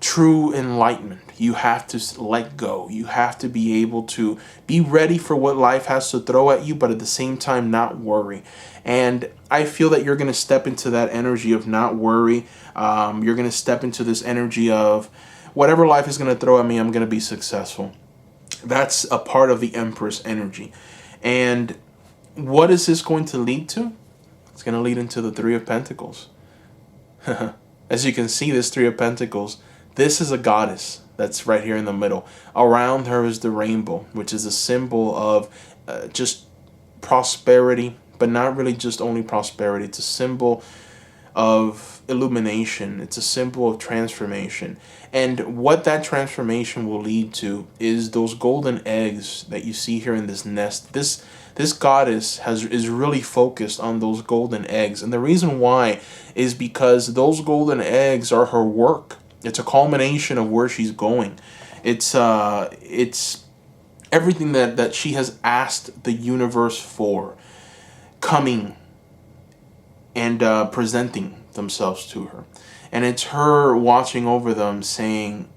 true enlightenment. You have to let go. You have to be able to be ready for what life has to throw at you, but at the same time not worry. And I feel that you're going to step into that energy of not worry. You're going to step into this energy of whatever life is going to throw at me, I'm going to be successful. That's a part of the Empress energy. And what is this going to lead to? It's going to lead into the Three of Pentacles. As you can see, this Three of Pentacles, this is a goddess that's right here in the middle. Around her is the rainbow, which is a symbol of just prosperity, but not really just only prosperity. It's a symbol of illumination. It's a symbol of transformation. And what that transformation will lead to is those golden eggs that you see here in this nest. This goddess is really focused on those golden eggs. And the reason why is because those golden eggs are her work. It's a culmination of where she's going. It's everything that she has asked the universe for coming and presenting themselves to her. And it's her watching over them saying,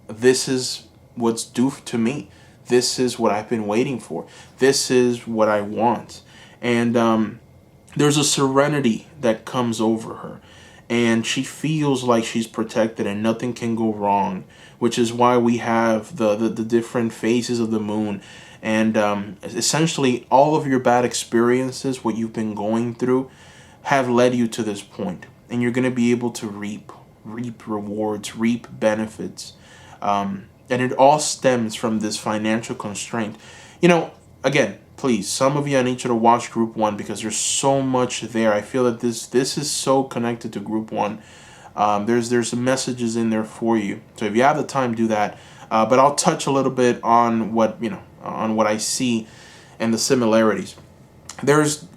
this is what's due to me. This is what I've been waiting for. This is what I want. And there's a serenity that comes over her. And she feels like she's protected and nothing can go wrong, which is why we have the different phases of the moon. And essentially all of your bad experiences, what you've been going through, have led you to this point. And you're going to be able to reap rewards, reap benefits. And it all stems from this financial constraint. You know, again, please, some of you, I need you to watch Group 1 because there's so much there. I feel that this is so connected to Group 1. There's some messages in there for you. So if you have the time, do that. But I'll touch a little bit on what I see and the similarities. There's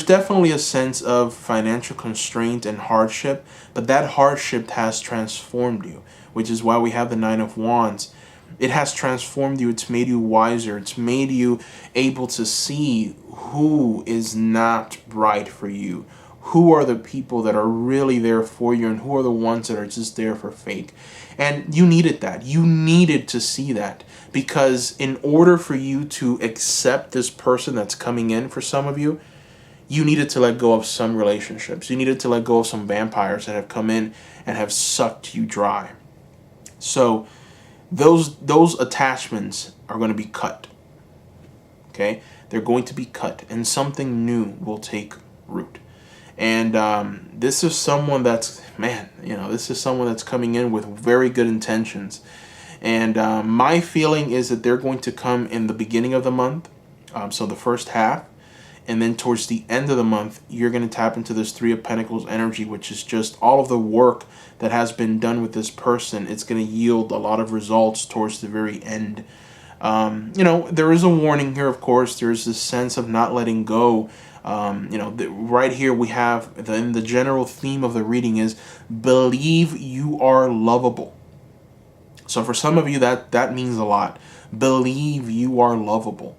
definitely a sense of financial constraint and hardship, but that hardship has transformed you, which is why we have the Nine of Wands. It has transformed you. It's made you wiser. It's made you able to see who is not right for you. Who are the people that are really there for you and who are the ones that are just there for fake. And you needed that. You needed to see that because in order for you to accept this person that's coming in for some of you, you needed to let go of some relationships. You needed to let go of some vampires that have come in and have sucked you dry. So those attachments are going to be cut. Okay? They're going to be cut and something new will take root. And this is someone that's, this is someone that's coming in with very good intentions. And my feeling is that they're going to come in the beginning of the month, so the first half. And then towards the end of the month, you're going to tap into this Three of Pentacles energy, which is just all of the work that has been done with this person. It's going to yield a lot of results towards the very end. There is a warning here, of course. There's this sense of not letting go. Right here we have, the general theme of the reading is, believe you are lovable. So for some of you, that means a lot. Believe you are lovable.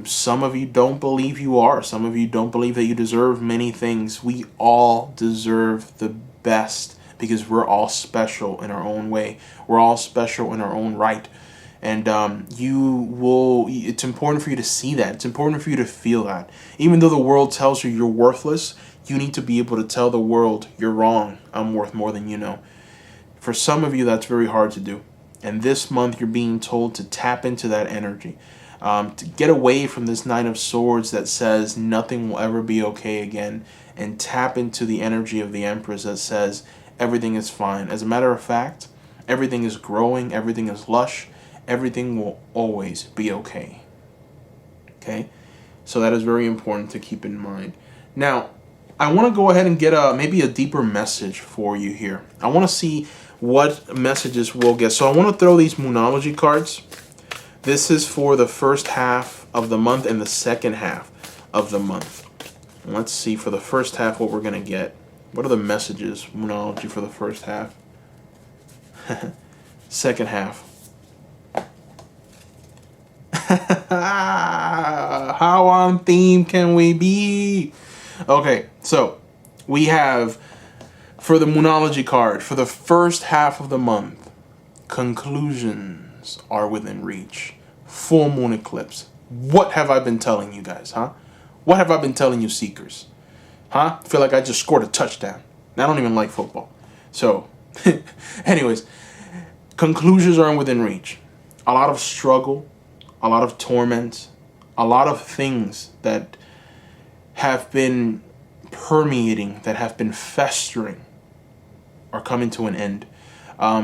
Some of you don't believe you are. Some of you don't believe that you deserve many things. We all deserve the best because we're all special in our own way. We're all special in our own right. And it's important for you to see that. It's important for you to feel that. Even though the world tells you you're worthless, you need to be able to tell the world you're wrong. I'm worth more than you know. For some of you, that's very hard to do. And this month, you're being told to tap into that energy. To get away from this Nine of Swords that says nothing will ever be okay again, and tap into the energy of the Empress that says everything is fine. As a matter of fact, everything is growing, everything is lush, everything will always be okay. Okay? So that is very important to keep in mind. Now, I want to go ahead and get maybe a deeper message for you here. I want to see what messages we'll get. So I want to throw these Moonology cards. This is for the first half of the month and the second half of the month. Let's see for the first half what we're going to get. What are the messages, Moonology, for the first half? Second half. How on theme can we be? Okay, so we have For the Moonology card, for the first half of the month, conclusions are within reach. Full moon eclipse. What have I been telling you guys, huh? What have I been telling you, seekers? Huh? I feel like I just scored a touchdown. I don't even like football. So, anyways, conclusions are within reach. A lot of struggle, a lot of torment, a lot of things that have been permeating, that have been festering, are coming to an end.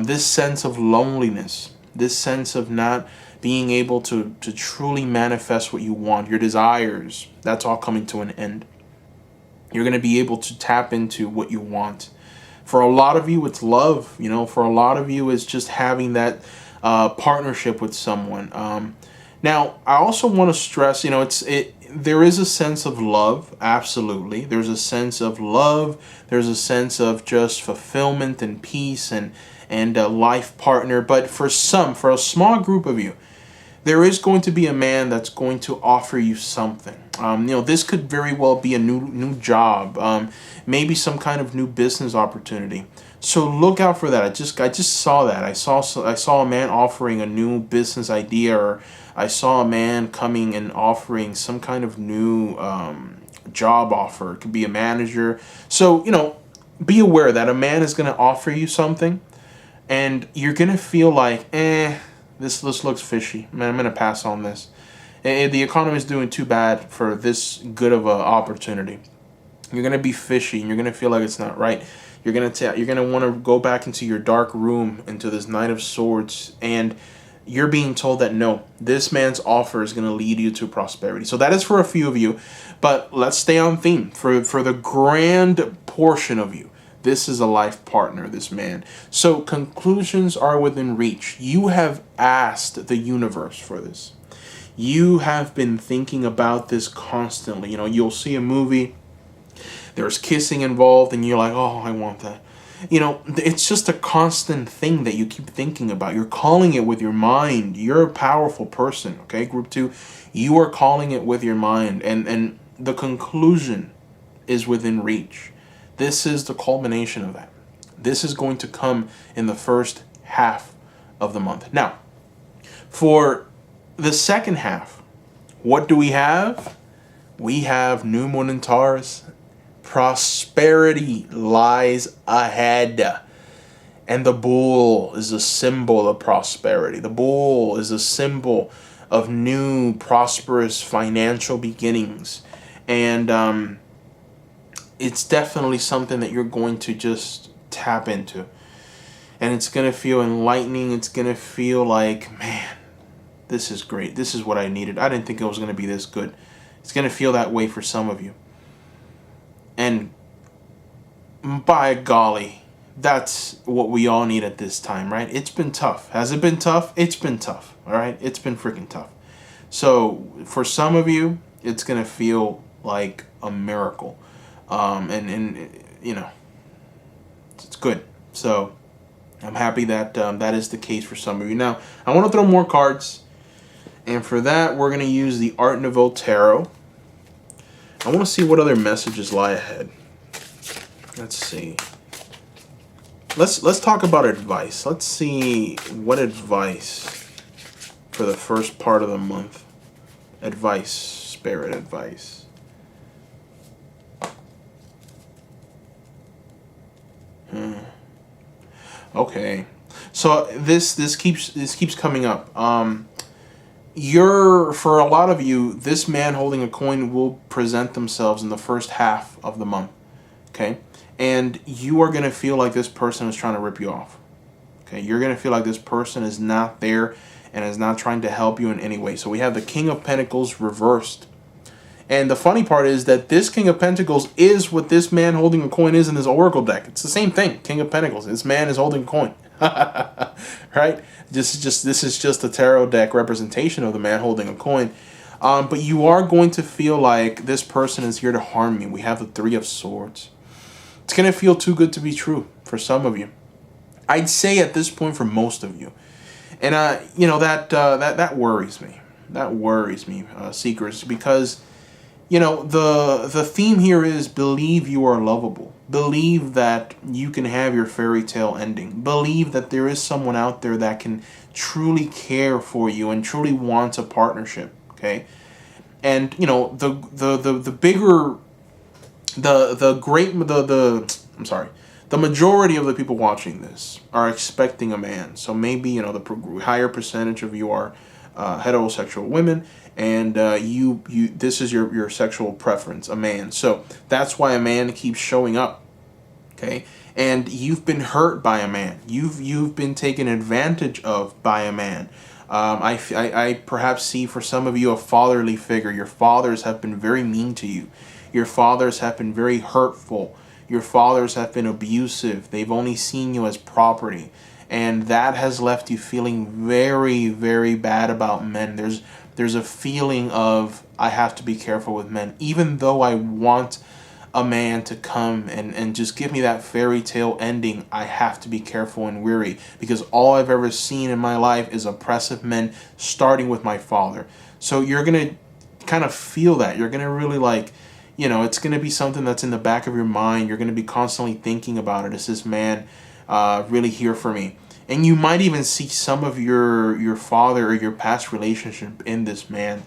This sense of loneliness, this sense of not being able to truly manifest what you want, your desires, that's all coming to an end. You're going to be able to tap into what you want. For a lot of you, it's love. You know, for a lot of you, it's just having that partnership with someone. Now, I also want to stress, you know, there is a sense of love, absolutely. There's a sense of love. There's a sense of just fulfillment and peace and a life partner. But for a small group of you, there is going to be a man that's going to offer you something. You know, this could very well be a new job, maybe some kind of new business opportunity. So look out for that. I just saw that. I saw a man offering a new business idea, or I saw a man coming and offering some kind of new job offer. It could be a manager. So, you know, be aware that a man is going to offer you something, and you're going to feel like, this looks fishy. Man, I'm going to pass on this. The economy is doing too bad for this good of an opportunity. You're going to be fishy, and you're going to feel like it's not right. You're going to want to go back into your dark room, into this Knight of Swords, and you're being told that no, this man's offer is going to lead you to prosperity. So that is for a few of you, but let's stay on theme. For the grand portion of you, this is a life partner, this man. So conclusions are within reach. You have asked the universe for this. You have been thinking about this constantly. You know, you'll see a movie, there's kissing involved, and you're like, oh, I want that. You know, it's just a constant thing that you keep thinking about. You're calling it with your mind. You're a powerful person, okay? Group 2, you are calling it with your mind, and the conclusion is within reach. This is the culmination of that. This is going to come in the first half of the month. Now, for the second half, what do we have? We have New Moon in Taurus. Prosperity lies ahead. And the bull is a symbol of prosperity. The bull is a symbol of new, prosperous financial beginnings. And it's definitely something that you're going to just tap into. And it's going to feel enlightening. It's going to feel like, man, this is great. This is what I needed. I didn't think it was going to be this good. It's going to feel that way for some of you. And by golly, that's what we all need at this time, right? It's been tough. Has it been tough? It's been tough, all right? It's been freaking tough. So for some of you, it's going to feel like a miracle. And you know, it's good. So I'm happy that that is the case for some of you. Now, I want to throw more cards. And for that, we're going to use the Art Nouveau Tarot. I want to see what other messages lie ahead. Let's see. Let's talk about advice. Let's see what advice for the first part of the month. Advice, spirit advice. Okay. So this keeps coming up. For a lot of you, this man holding a coin will present themselves in the first half of the month, okay? And you are going to feel like this person is trying to rip you off, okay? You're going to feel like this person is not there and is not trying to help you in any way. So we have the King of Pentacles reversed. And the funny part is that this King of Pentacles is what this man holding a coin is in his Oracle deck. It's the same thing, King of Pentacles. This man is holding a coin. Right? This is just a tarot deck representation of the man holding a coin. But you are going to feel like this person is here to harm you. We have the Three of Swords. It's going to feel too good to be true for some of you. I'd say at this point for most of you. And you know, that worries me. That worries me, seekers, because the theme here is believe you are lovable. Believe that you can have your fairy tale ending. Believe that there is someone out there that can truly care for you and truly wants a partnership. Okay, and the bigger the great the I'm sorry. The majority of the people watching this are expecting a man. So maybe the higher percentage of you are heterosexual women, and you this is your sexual preference, a man. So that's why a man keeps showing up. Okay, and you've been hurt by a man. You've been taken advantage of by a man. I perhaps see for some of you a fatherly figure. Your fathers have been very mean to you. Your fathers have been very hurtful. Your fathers have been abusive. They've only seen you as property. And that has left you feeling very, very bad about men. There's a feeling of, I have to be careful with men. Even though I want a man to come and just give me that fairy tale ending, I have to be careful and weary. Because all I've ever seen in my life is oppressive men, starting with my father. So you're going to kind of feel that. You're going to really it's going to be something that's in the back of your mind. You're going to be constantly thinking about it. Is this man really here for me? And you might even see some of your father or your past relationship in this man.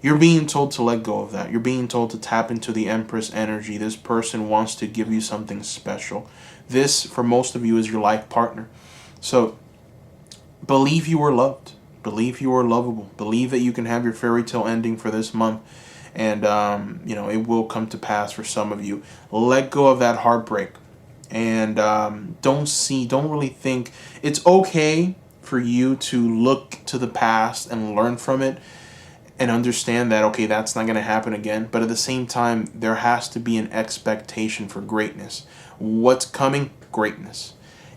You're being told to let go of that. You're being told to tap into the Empress energy. This person wants to give you something special. This, for most of you, is your life partner. So believe you are loved. Believe you are lovable. Believe that you can have your fairy tale ending for this month. And, it will come to pass for some of you. Let go of that heartbreak. And don't really think. It's okay for you to look to the past and learn from it and understand that, okay, that's not going to happen again. But at the same time, there has to be an expectation for greatness. What's coming? Greatness.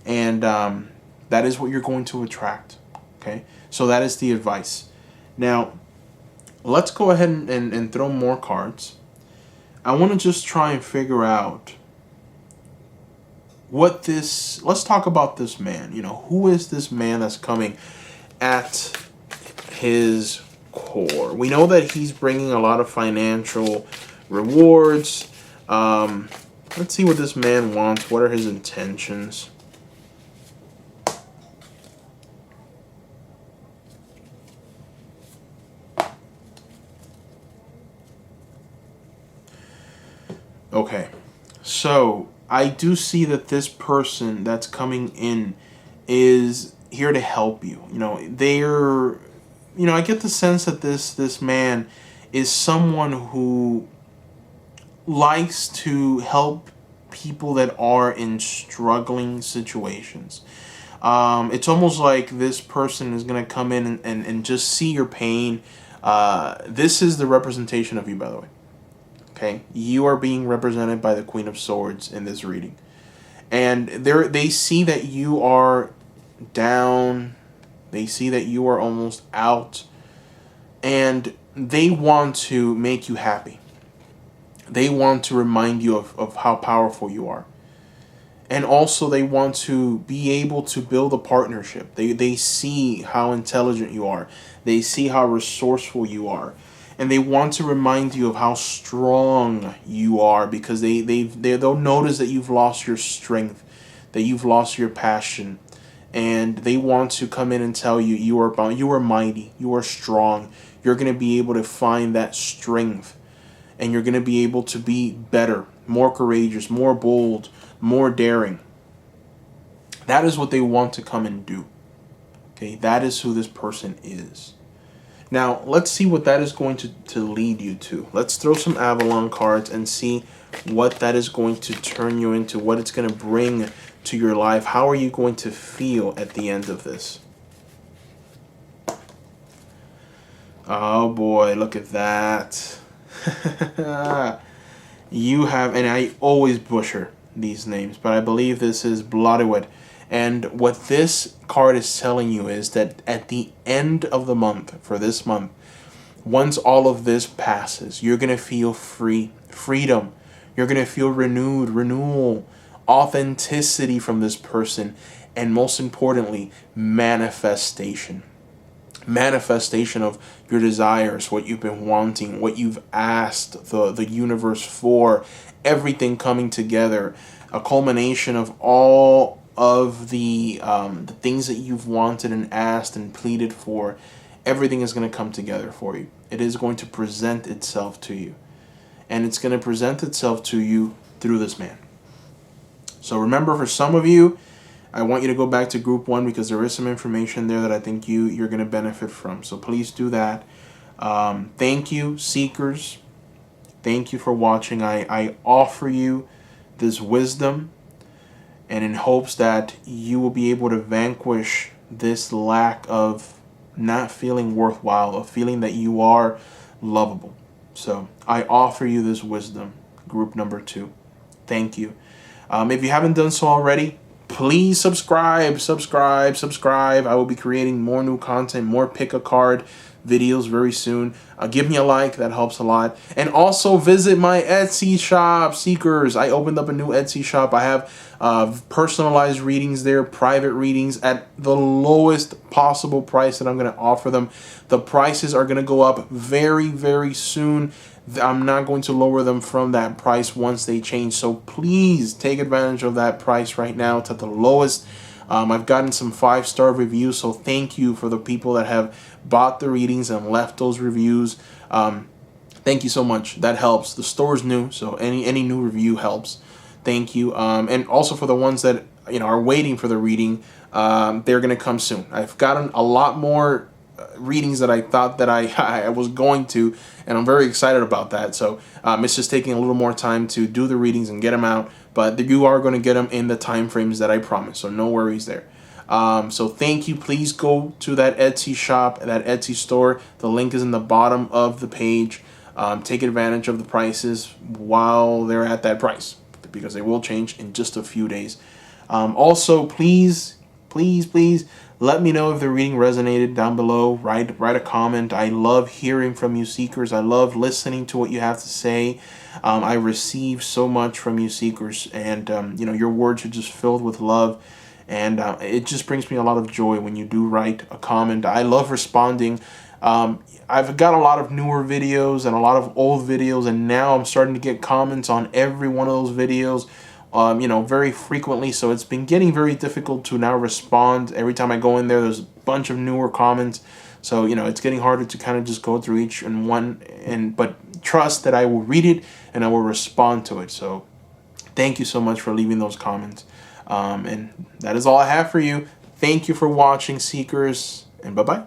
And that is what you're going to attract. Okay? So that is the advice. Now, let's go ahead and throw more cards. I want to just try and figure out let's talk about this man. Who is this man that's coming at his core? We know that he's bringing a lot of financial rewards. Let's see what this man wants. What are his intentions? Okay, so I do see that this person that's coming in is here to help you. I get the sense that this man is someone who likes to help people that are in struggling situations. It's almost like this person is going to come in and just see your pain. This is the representation of you, by the way. Okay, you are being represented by the Queen of Swords in this reading. And they see that you are down. They see that you are almost out. And they want to make you happy. They want to remind you of how powerful you are. And also they want to be able to build a partnership. They see how intelligent you are. They see how resourceful you are. And they want to remind you of how strong you are, because they'll notice that you've lost your strength, that you've lost your passion, and they want to come in and tell you you are mighty, you are strong. You're going to be able to find that strength, and you're going to be able to be better, more courageous, more bold, more daring. That is what they want to come and do. Okay, that is who this person is. Now, let's see what that is going to lead you to. Let's throw some Avalon cards and see what that is going to turn you into, what it's going to bring to your life. How are you going to feel at the end of this? Oh boy, look at that. You have, and I always butcher these names, but I believe this is Bloodwood. And what this card is telling you is that at the end of the month, for this month, once all of this passes, you're going to feel freedom. You're going to feel renewal, authenticity from this person, and most importantly, manifestation. manifestation of your desires, what you've been wanting, what you've asked the universe for, everything coming together, a culmination of all of the things that you've wanted and asked and pleaded for. Everything is going to come together for you. It is going to present itself to you. And it's going to present itself to you through this man. So remember, for some of you, I want you to go back to group 1 because there is some information there that I think you're going to benefit from. So please do that. Thank you, seekers. Thank you for watching. I offer you this wisdom, and in hopes that you will be able to vanquish this lack of not feeling worthwhile, of feeling that you are lovable. So I offer you this wisdom, group number 2. Thank you. If you haven't done so already, please subscribe. I will be creating more new content, more pick a card videos very soon. Give me a like, that helps a lot. And also visit my Etsy shop, Seekers. I opened up a new Etsy shop. I have personalized readings there, private readings at the lowest possible price that I'm going to offer them. The prices are going to go up very, very soon. I'm not going to lower them from that price once they change. So please take advantage of that price right now. It's at the lowest. I've gotten some 5-star reviews, so thank you for the people that have bought the readings and left those reviews. Thank you so much. That helps. The store's new, so any new review helps. Thank you. And also for the ones that are waiting for the reading, they're gonna come soon. I've gotten a lot more readings that I thought that I was going to, and I'm very excited about that. So it's just taking a little more time to do the readings and get them out, but you are going to get them in the time frames that I promised, so no worries there. So thank you. Please go to that Etsy shop, that Etsy store. The link is in the bottom of the page. Take advantage of the prices while they're at that price, because they will change in just a few days. Also, please let me know if the reading resonated down below. Write a comment. I love hearing from you, seekers. I love listening to what you have to say. I receive so much from you, seekers, and your words are just filled with love, and it just brings me a lot of joy when you do write a comment. I love responding. I've got a lot of newer videos and a lot of old videos, and now I'm starting to get comments on every one of those videos. Very frequently, so it's been getting very difficult to now respond. Every time I go in there's a bunch of newer comments, so it's getting harder to kind of just go through each and one, but trust that I will read it and I will respond to it. So thank you so much for leaving those comments, and that is all I have for you. Thank you for watching, seekers, and bye-bye.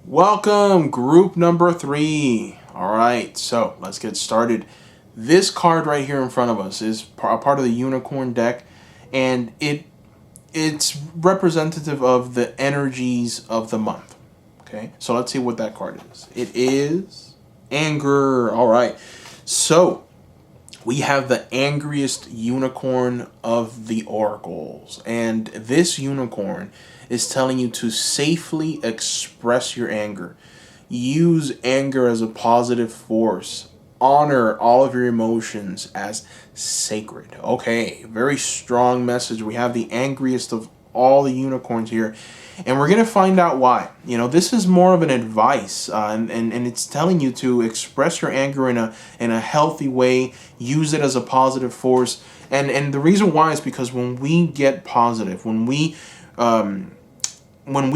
Welcome, group number 3. All right, so let's get started. This card right here in front of us is a part of the unicorn deck, and it's representative of the energies of the month. Okay, so let's see what that card is. It is anger. All right, so we have the angriest unicorn of the oracles, and this unicorn is telling you to safely express your anger. Use anger as a positive force. Honor all of your emotions as sacred. Okay, very strong message. We have the angriest of all the unicorns here, and we're going to find out why. This is more of an advice, and it's telling you to express your anger in a healthy way. Use it as a positive force, and the reason why is because when we get positive, when we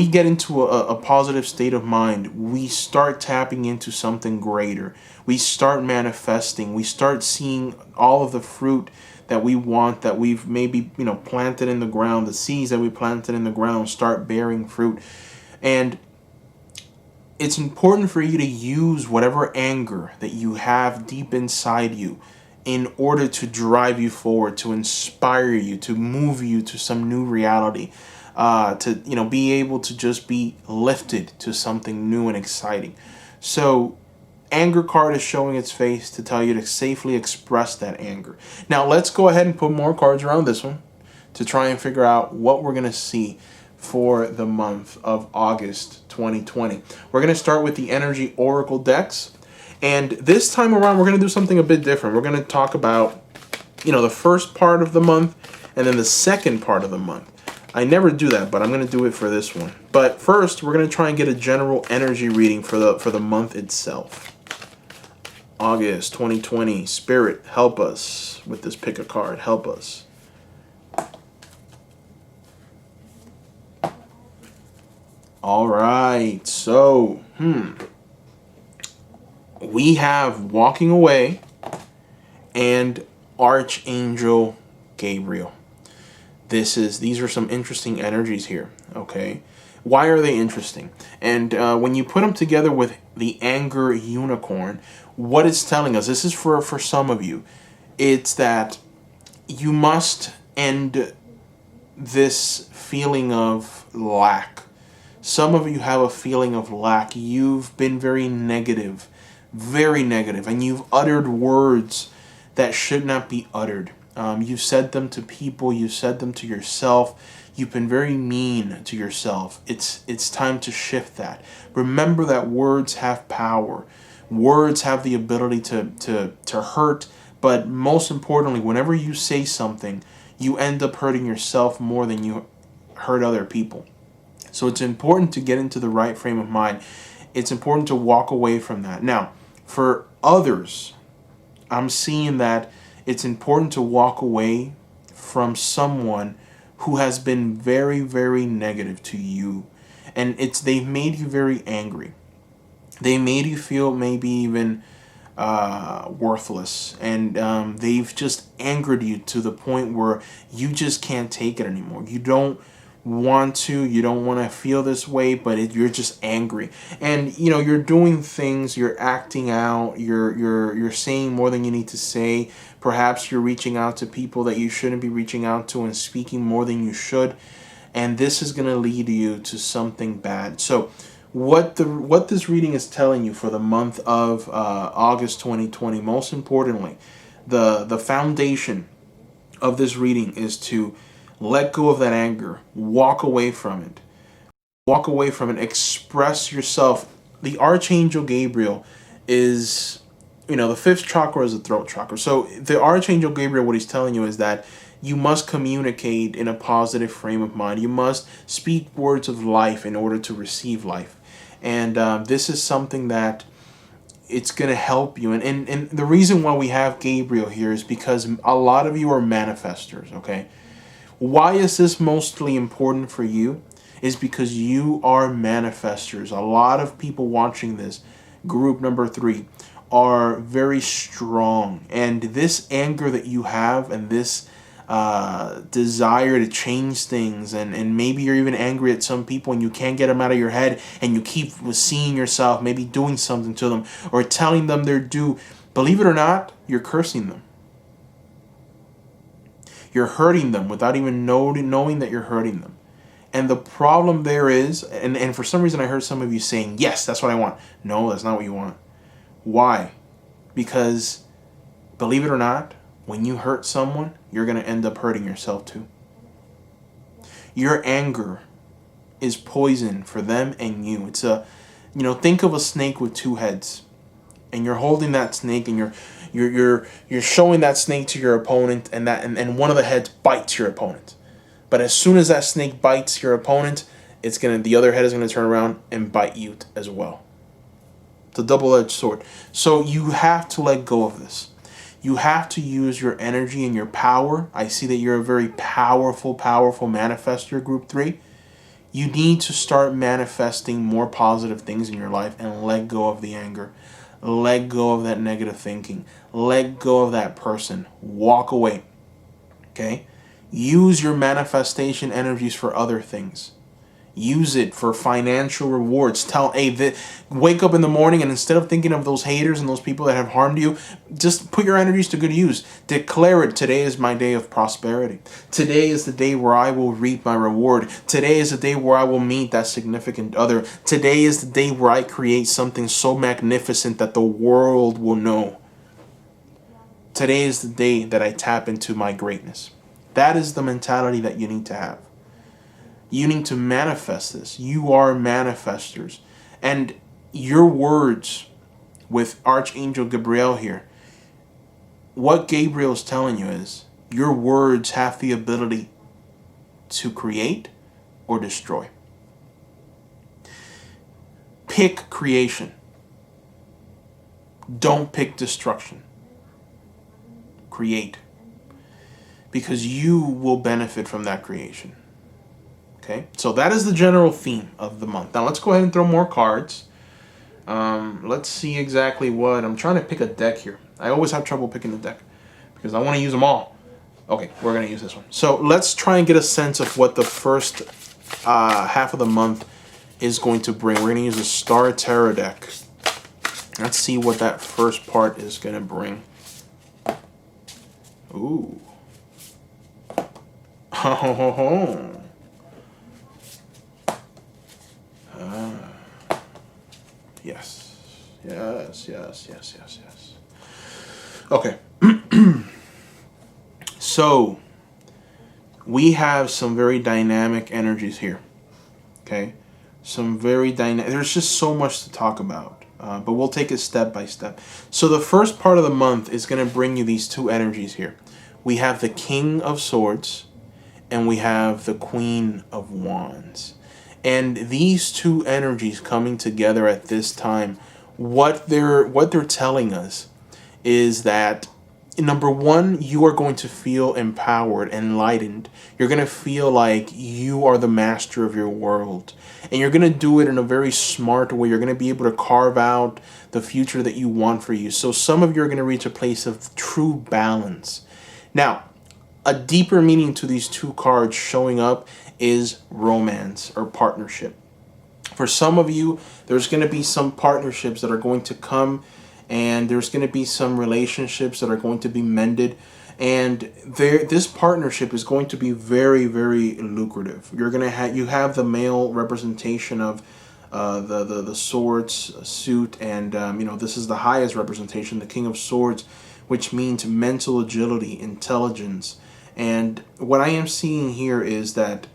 get into a positive state of mind, we start tapping into something greater. We start manifesting. We start seeing all of the fruit that we want, that we've maybe planted in the ground. The seeds that we planted in the ground start bearing fruit. And it's important for you to use whatever anger that you have deep inside you in order to drive you forward, to inspire you, to move you to some new reality. To be able to just be lifted to something new and exciting. So anger card is showing its face to tell you to safely express that anger. Now let's go ahead and put more cards around this one to try and figure out what we're going to see for the month of August 2020. We're going to start with the Energy Oracle decks, and this time around we're going to do something a bit different. We're going to talk about the first part of the month and then the second part of the month. I never do that, but I'm going to do it for this one. But first, we're going to try and get a general energy reading for the month itself. August 2020. Spirit, help us with this pick a card. Help us. All right. So, we have walking away and Archangel Gabriel. These are some interesting energies here, okay? Why are they interesting? And when you put them together with the anger unicorn, what it's telling us, this is for some of you, it's that you must end this feeling of lack. Some of you have a feeling of lack. You've been very negative, and you've uttered words that should not be uttered. You've said them to people, you've said them to yourself. You've been very mean to yourself. It's time to shift that. Remember that words have power. Words have the ability to hurt, but most importantly, whenever you say something, you end up hurting yourself more than you hurt other people. So it's important to get into the right frame of mind. It's important to walk away from that. Now, for others, I'm seeing that it's important to walk away from someone who has been very, very negative to you. And they've made you very angry. They made you feel maybe even worthless. And they've just angered you to the point where you just can't take it anymore. You don't want to feel this way, but you're just angry. And you're doing things, you're acting out, you're saying more than you need to say. Perhaps you're reaching out to people that you shouldn't be reaching out to and speaking more than you should. And this is going to lead you to something bad. So what this reading is telling you for the month of August 2020, most importantly, the foundation of this reading is to let go of that anger. Walk away from it. Walk away from it. Express yourself. The Archangel Gabriel is, the fifth chakra is the throat chakra. So the Archangel Gabriel, what he's telling you is that you must communicate in a positive frame of mind. You must speak words of life in order to receive life. And this is something that it's going to help you. And the reason why we have Gabriel here is because a lot of you are manifestors, okay? Why is this mostly important for you? Is because you are manifestors. A lot of people watching this, group number 3, are very strong. And this anger that you have and this desire to change things, and maybe you're even angry at some people and you can't get them out of your head, and you keep seeing yourself maybe doing something to them or telling them they're due. Believe it or not, you're cursing them. You're hurting them without even knowing that you're hurting them. And the problem there is, and for some reason I heard some of you saying, yes, that's what I want. No, that's not what you want. Why? Because, believe it or not, when you hurt someone, you're going to end up hurting yourself too. Your anger is poison for them and you. It's think of a snake with 2 heads. And you're holding that snake and you're showing that snake to your opponent, and one of the heads bites your opponent. But as soon as that snake bites your opponent, the other head is gonna turn around and bite you as well. It's a double-edged sword. So you have to let go of this. You have to use your energy and your power. I see that you're a very powerful manifestor, group 3. You need to start manifesting more positive things in your life and let go of the anger. Let go of that negative thinking. Let go of that person. Walk away. Okay? Use your manifestation energies for other things. Use it for financial rewards. Wake up in the morning, and instead of thinking of those haters and those people that have harmed you, just put your energies to good use. Declare it. Today is my day of prosperity. Today is the day where I will reap my reward. Today is the day where I will meet that significant other. Today is the day where I create something so magnificent that the world will know. Today is the day that I tap into my greatness. That is the mentality that you need to have. You need to manifest this. You are manifestors. And your words with Archangel Gabriel here, what Gabriel is telling you is your words have the ability to create or destroy. Pick creation. Don't pick destruction. Create. Because you will benefit from that creation. Okay? So that is the general theme of the month. Now let's go ahead and throw more cards. Let's see exactly what... I'm trying to pick a deck here. I always have trouble picking the deck because I want to use them all. Okay, we're going to use this one. So let's try and get a sense of what the first half of the month is going to bring. We're going to use the Star Tarot deck. Let's see what that first part is going to bring. Ooh. Ho, ho, ho, ho. Yes. Yes, yes, yes, yes, yes. Okay. So, we have some very dynamic energies here. Okay? Some very dynamic... There's just so much to talk about. But we'll take it step by step. So the first part of the month is going to bring you these two energies here. We have the King of Swords and we have the Queen of Wands. And these two energies coming together at this time, what they're telling us is that, number one, you are going to feel empowered, enlightened. You're going to feel like you are the master of your world. And you're going to do it in a very smart way. You're going to be able to carve out the future that you want for you. So some of you are going to reach a place of true balance. Now, a deeper meaning to these two cards showing up is romance or partnership. For some of you, there's going to be some partnerships that are going to come, and there's going to be some relationships that are going to be mended, and this partnership is going to be very, very lucrative. You're going to you have the male representation of the swords suit, and this is the highest representation, the King of Swords, which means mental agility, intelligence. And what I am seeing here is that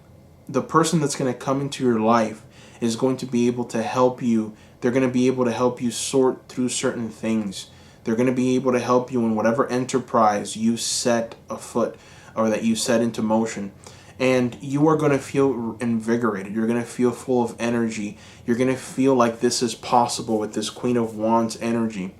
the person that's going to come into your life is going to be able to help you. They're going to be able to help you sort through certain things. They're going to be able to help you in whatever enterprise you set afoot or that you set into motion. And you are going to feel invigorated. You're going to feel full of energy. You're going to feel like this is possible with this Queen of Wands energy.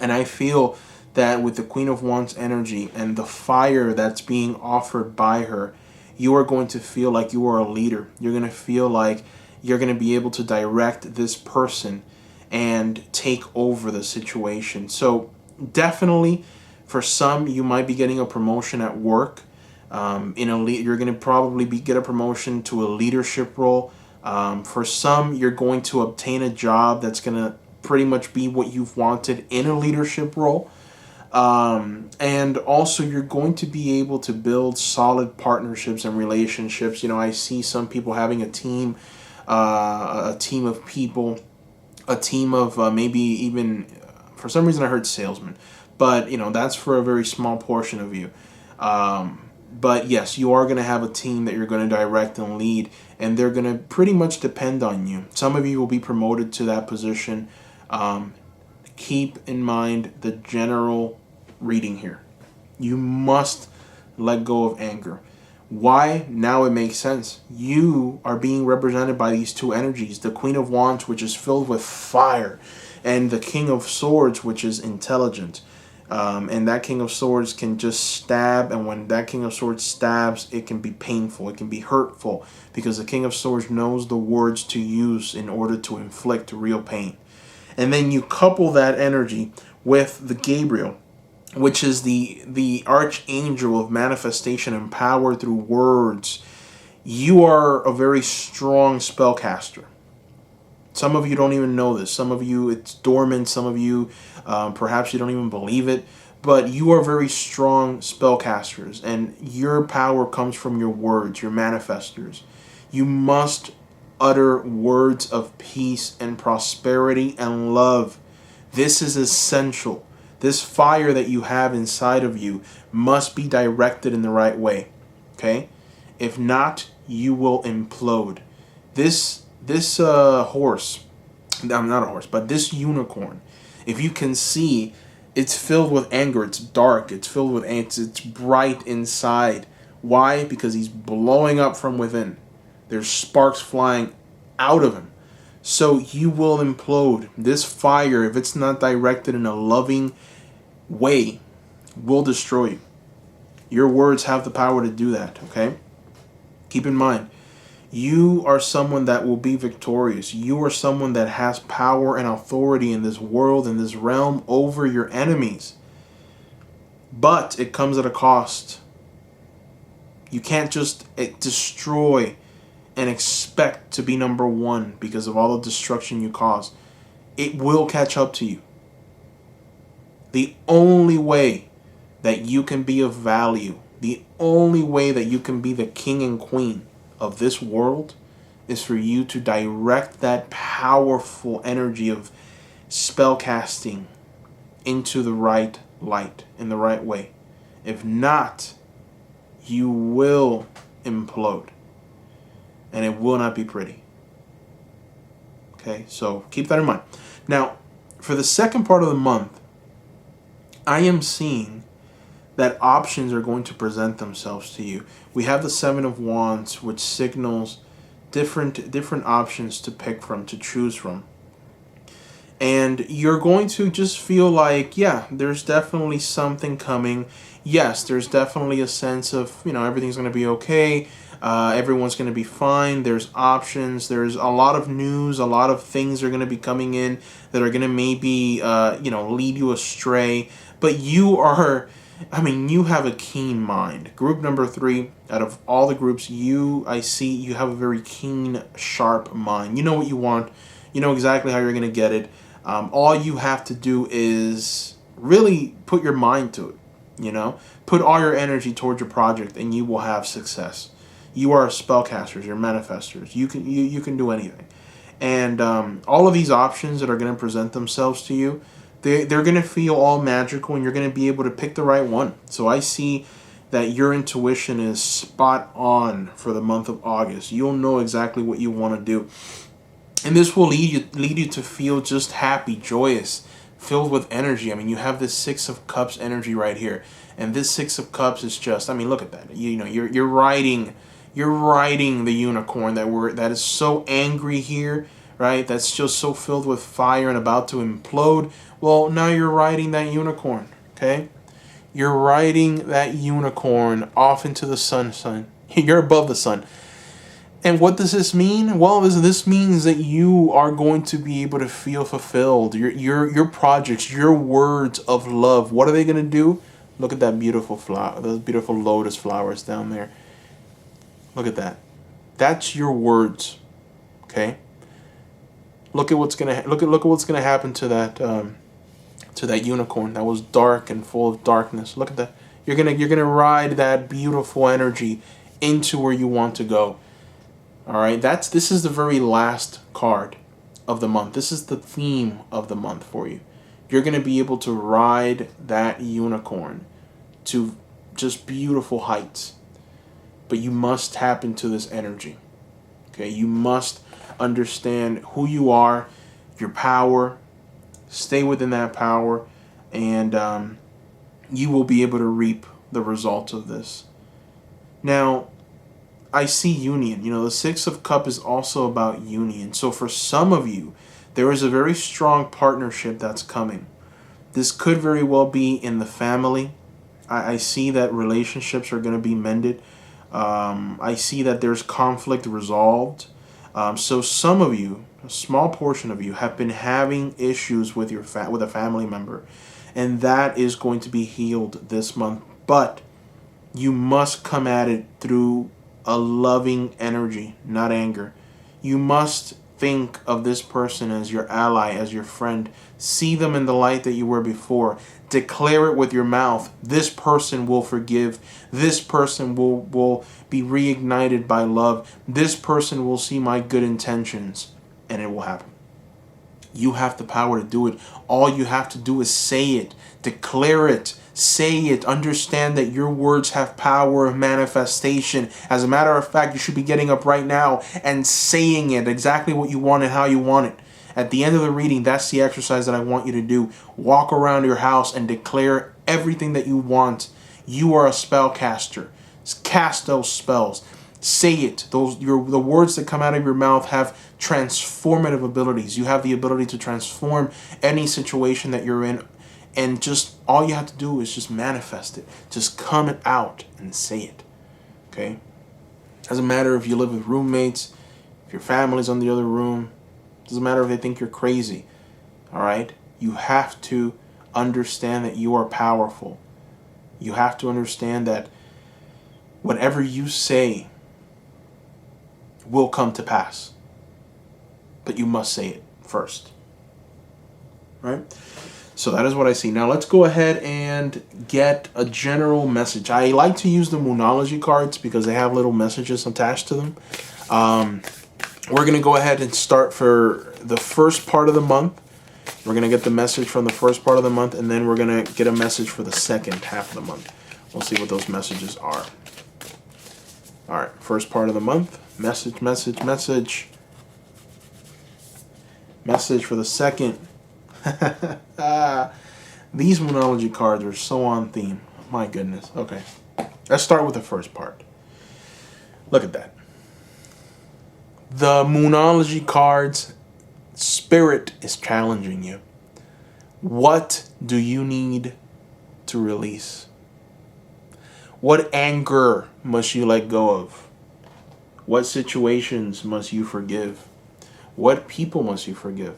And I feel that with the Queen of Wands energy and the fire that's being offered by her, you are going to feel like you are a leader. You're going to feel like you're going to be able to direct this person and take over the situation. So definitely, for some, you might be getting a promotion at work. You're going to probably get a promotion to a leadership role. For some, you're going to obtain a job that's going to pretty much be what you've wanted in a leadership role. And also you're going to be able to build solid partnerships and relationships. I see some people having a team of people, a team of maybe even, for some reason I heard salesmen, but that's for a very small portion of you. But yes, you are going to have a team that you're going to direct and lead, and they're going to pretty much depend on you. Some of you will be promoted to that position. Keep in mind the general reading here. You must let go of anger. Why? Now it makes sense. You are being represented by these two energies. The Queen of Wands, which is filled with fire, and the King of Swords, which is intelligent. And that King of Swords can just stab, and when that King of Swords stabs, it can be painful, it can be hurtful, because the King of Swords knows the words to use in order to inflict real pain. And then you couple that energy with the Gabriel, which is the archangel of manifestation and power through words. You are a very strong spellcaster. Some of you don't even know this. Some of you, it's dormant. Some of you, perhaps you don't even believe it. But you are very strong spellcasters, and your power comes from your words, your manifestors. You must utter words of peace and prosperity and love. This is essential. This fire that you have inside of you must be directed in the right way. Okay? If not, you will implode. This horse, I'm not a horse, but this unicorn, if you can see, It's filled with anger. It's dark. It's filled with angst. It's bright inside. Why? Because he's blowing up from within. There's sparks flying out of him. So you will implode. This fire, if it's not directed in a loving way, will destroy you. Your words have the power to do that, okay? Keep in mind, you are someone that will be victorious. You are someone that has power and authority in this world, in this realm, over your enemies. But it comes at a cost. You can't just destroy and expect to be number one because of all the destruction you cause. It will catch up to you. The only way that you can be of value, the only way that you can be the king and queen of this world is for you to direct that powerful energy of spell casting into the right light, in the right way. If not, you will implode. And it will not be pretty. Okay, so keep that in mind. Now, for the second part of the month, I am seeing that options are going to present themselves to you. We have the Seven of Wands, which signals different options to pick from, to choose from. And you're going to just feel like, yeah, there's definitely something coming. Yes, there's definitely a sense of, everything's going to be okay. Everyone's going to be fine. There's options. There's a lot of news. A lot of things are going to be coming in that are going to maybe, lead you astray. But you have a keen mind. Group number 3, out of all the groups, I see you have a very keen, sharp mind. You know what you want. You know exactly how you're going to get it. All you have to do is really put your mind to it. Put all your energy towards your project and you will have success. You are spellcasters, you're manifestors. You can do anything. And all of these options that are going to present themselves to you, they're going to feel all magical and you're going to be able to pick the right one. So I see that your intuition is spot on for the month of August. You'll know exactly what you want to do. And this will lead you to feel just happy, joyous, filled with energy. You have this Six of Cups energy right here. And this Six of Cups is just, look at that. You're riding the unicorn that is so angry here, right? That's just so filled with fire and about to implode. Well, now you're riding that unicorn, okay? You're riding that unicorn off into the sun. You're above the sun. And what does this mean? Well, this means that you are going to be able to feel fulfilled. Your projects, your words of love, what are they going to do? Look at that beautiful flower, those beautiful lotus flowers down there. Look at that. That's your words. Okay? Look at what's gonna happen to that unicorn that was dark and full of darkness. Look at that. You're gonna ride that beautiful energy into where you want to go. All right, this is the very last card of the month. This is the theme of the month for you. You're going to be able to ride that unicorn to just beautiful heights. But you must tap into this energy. Okay, you must understand who you are, your power, stay within that power, and you will be able to reap the results of this. Now, I see union. The Six of Cups is also about union. So for some of you, there is a very strong partnership that's coming. This could very well be in the family. I see that relationships are going to be mended. I see that there's conflict resolved. So some of you, a small portion of you, have been having issues with with a family member. And that is going to be healed this month. But you must come at it through a loving energy, not anger. You must think of this person as your ally, as your friend. See them in the light that you were before. Declare it with your mouth. This person will forgive. This person will be reignited by love. This person will see my good intentions, and it will happen. You have the power to do it. All you have to do is say it. Declare it. Say it. Understand that your words have power of manifestation. As a matter of fact, you should be getting up right now and saying it exactly what you want and how you want it. At the end of the reading, that's the exercise that I want you to do. Walk around your house and declare everything that you want. You are a spellcaster. Cast those spells. Say it. The words that come out of your mouth have transformative abilities. You have the ability to transform any situation that you're in, and just all you have to do is just manifest it. Just come it out and say it. Okay? Doesn't matter if you live with roommates, if your family's on the other room. Doesn't matter if they think you're crazy. All right? You have to understand that you are powerful. You have to understand that whatever you say will come to pass. But you must say it first. Right? So that is what I see. Now let's go ahead and get a general message. I like to use the Moonology cards because they have little messages attached to them. We're going to go ahead and start for the first part of the month. We're going to get the message from the first part of the month, and then we're going to get a message for the second half of the month. We'll see what those messages are. All right, first part of the month. Message, message, message. Message for the second. These Moonology cards are so on theme. My goodness. Okay, let's start with the first part. Look at that. The Moonology cards, Spirit is challenging you. What do you need to release? What anger must you let go of? What situations must you forgive? What people must you forgive?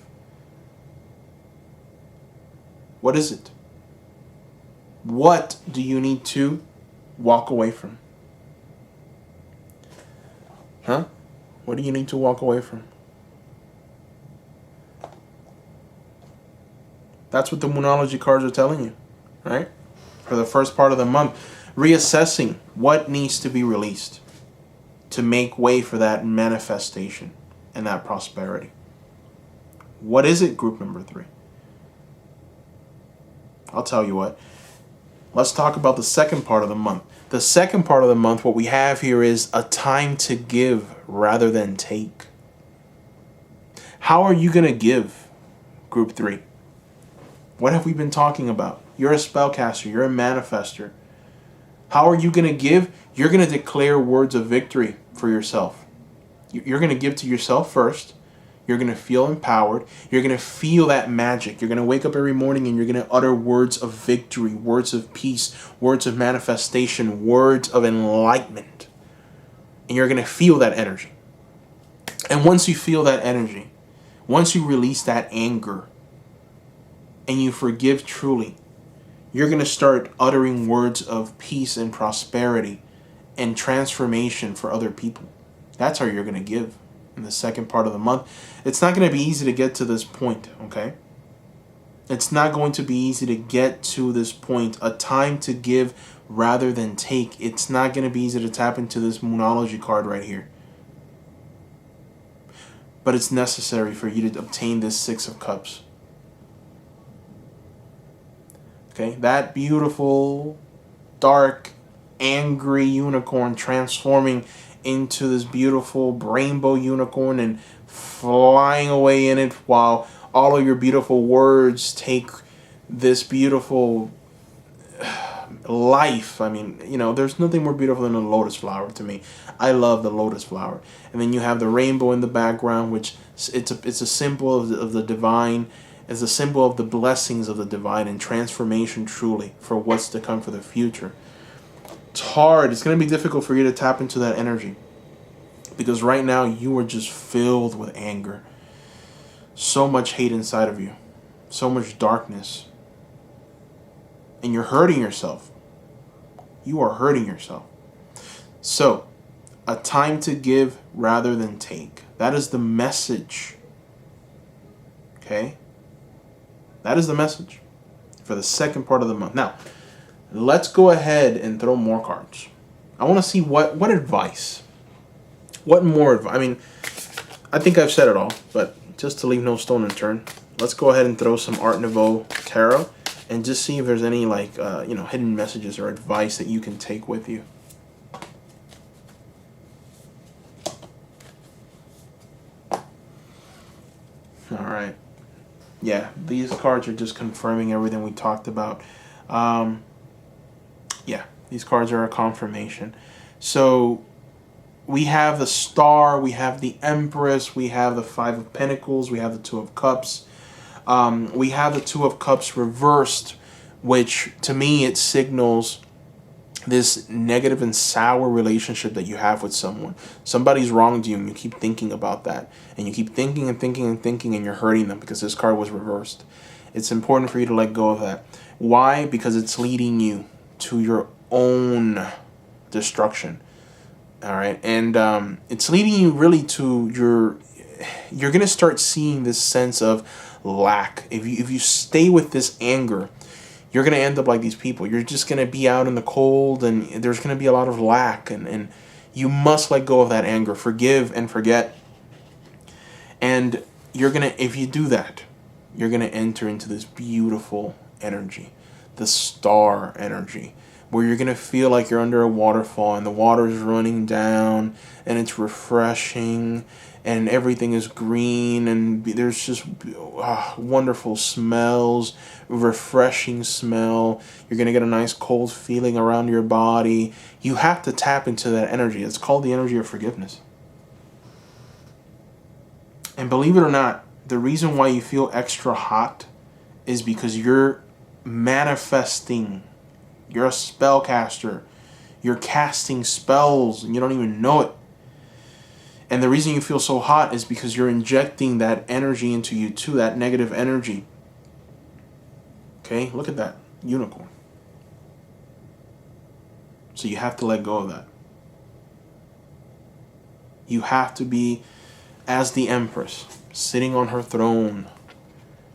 What is it? What do you need to walk away from? Huh? What do you need to walk away from? That's what the Moonology cards are telling you, right? For the first part of the month, reassessing what needs to be released to make way for that manifestation and that prosperity. What is it, group number 3? I'll tell you what. Let's talk about the second part of the month. The second part of the month, what we have here is a time to give rather than take. How are you going to give, group 3? What have we been talking about? You're a spellcaster. You're a manifester. How are you going to give? You're going to declare words of victory for yourself. You're going to give to yourself first. You're going to feel empowered. You're going to feel that magic. You're going to wake up every morning and you're going to utter words of victory, words of peace, words of manifestation, words of enlightenment. And you're going to feel that energy. And once you feel that energy, once you release that anger and you forgive truly, you're going to start uttering words of peace and prosperity and transformation for other people. That's how you're going to give in the second part of the month. It's not going to be easy to get to this point, okay? It's not going to be easy to get to this point. A time to give rather than take. It's not going to be easy to tap into this Moonology card right here. But it's necessary for you to obtain this 6 of Cups. Okay, that beautiful, dark, angry unicorn transforming into this beautiful rainbow unicorn and flying away in it while all of your beautiful words take this beautiful life. I mean, you know, there's nothing more beautiful than a lotus flower to me. I love the lotus flower. And then you have the rainbow in the background, which it's a symbol of the divine. It's a symbol of the blessings of the divine and transformation truly for what's to come for the future. It's hard. It's going to be difficult for you to tap into that energy because right now you are just filled with anger. So much hate inside of you. So much darkness. And you're hurting yourself. You are hurting yourself. So, a time to give rather than take. That is the message. Okay? That is the message for the second part of the month. Now, let's go ahead and throw more cards. I want to see what advice. What more advice? I mean, I think I've said it all, but just to leave no stone unturned, let's go ahead and throw some Art Nouveau Tarot and just see if there's any hidden messages or advice that you can take with you. All right. Yeah, these cards are just confirming everything we talked about. Um, yeah, these cards are a confirmation. So we have the Star, we have the Empress, we have the Five of Pentacles, we have the Two of Cups. We have the Two of Cups reversed, which to me it signals this negative and sour relationship that you have with someone. Somebody's wronged you and you keep thinking about that. And you keep thinking and thinking and thinking and you're hurting them because this card was reversed. It's important for you to let go of that. Why? Because it's leading you to your own destruction. All right. And it's leading you really to you're going to start seeing this sense of lack. If you stay with this anger, you're going to end up like these people. You're just going to be out in the cold, and there's going to be a lot of lack, and you must let go of that anger. Forgive and forget. And if you do that, you're going to enter into this beautiful energy, the Star energy, where you're going to feel like you're under a waterfall and the water is running down and it's refreshing and everything is green and there's just wonderful smells, refreshing smell. You're going to get a nice cold feeling around your body. You have to tap into that energy. It's called the energy of forgiveness. And believe it or not, the reason why you feel extra hot is because you're manifesting. You're a spellcaster. You're casting spells and you don't even know it. And the reason you feel so hot is because you're injecting that energy into you too, that negative energy. Okay, look at that unicorn. So you have to let go of that. You have to be as the Empress, sitting on her throne,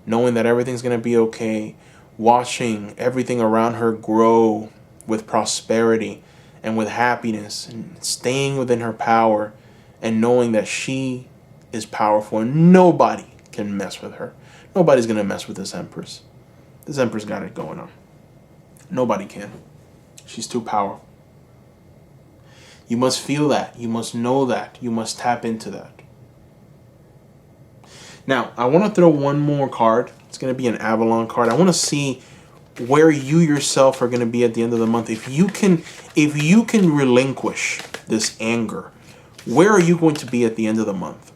knowing that everything's going to be okay, watching everything around her grow with prosperity and with happiness, and staying within her power, and knowing that she is powerful and nobody can mess with her. Nobody's going to mess with this Empress. This Empress got it going on. Nobody can. She's too powerful. You must feel that. You must know that. You must tap into that. Now, I want to throw one more card. It's going to be an Avalon card. I want to see where you yourself are going to be at the end of the month. If you can relinquish this anger, where are you going to be at the end of the month?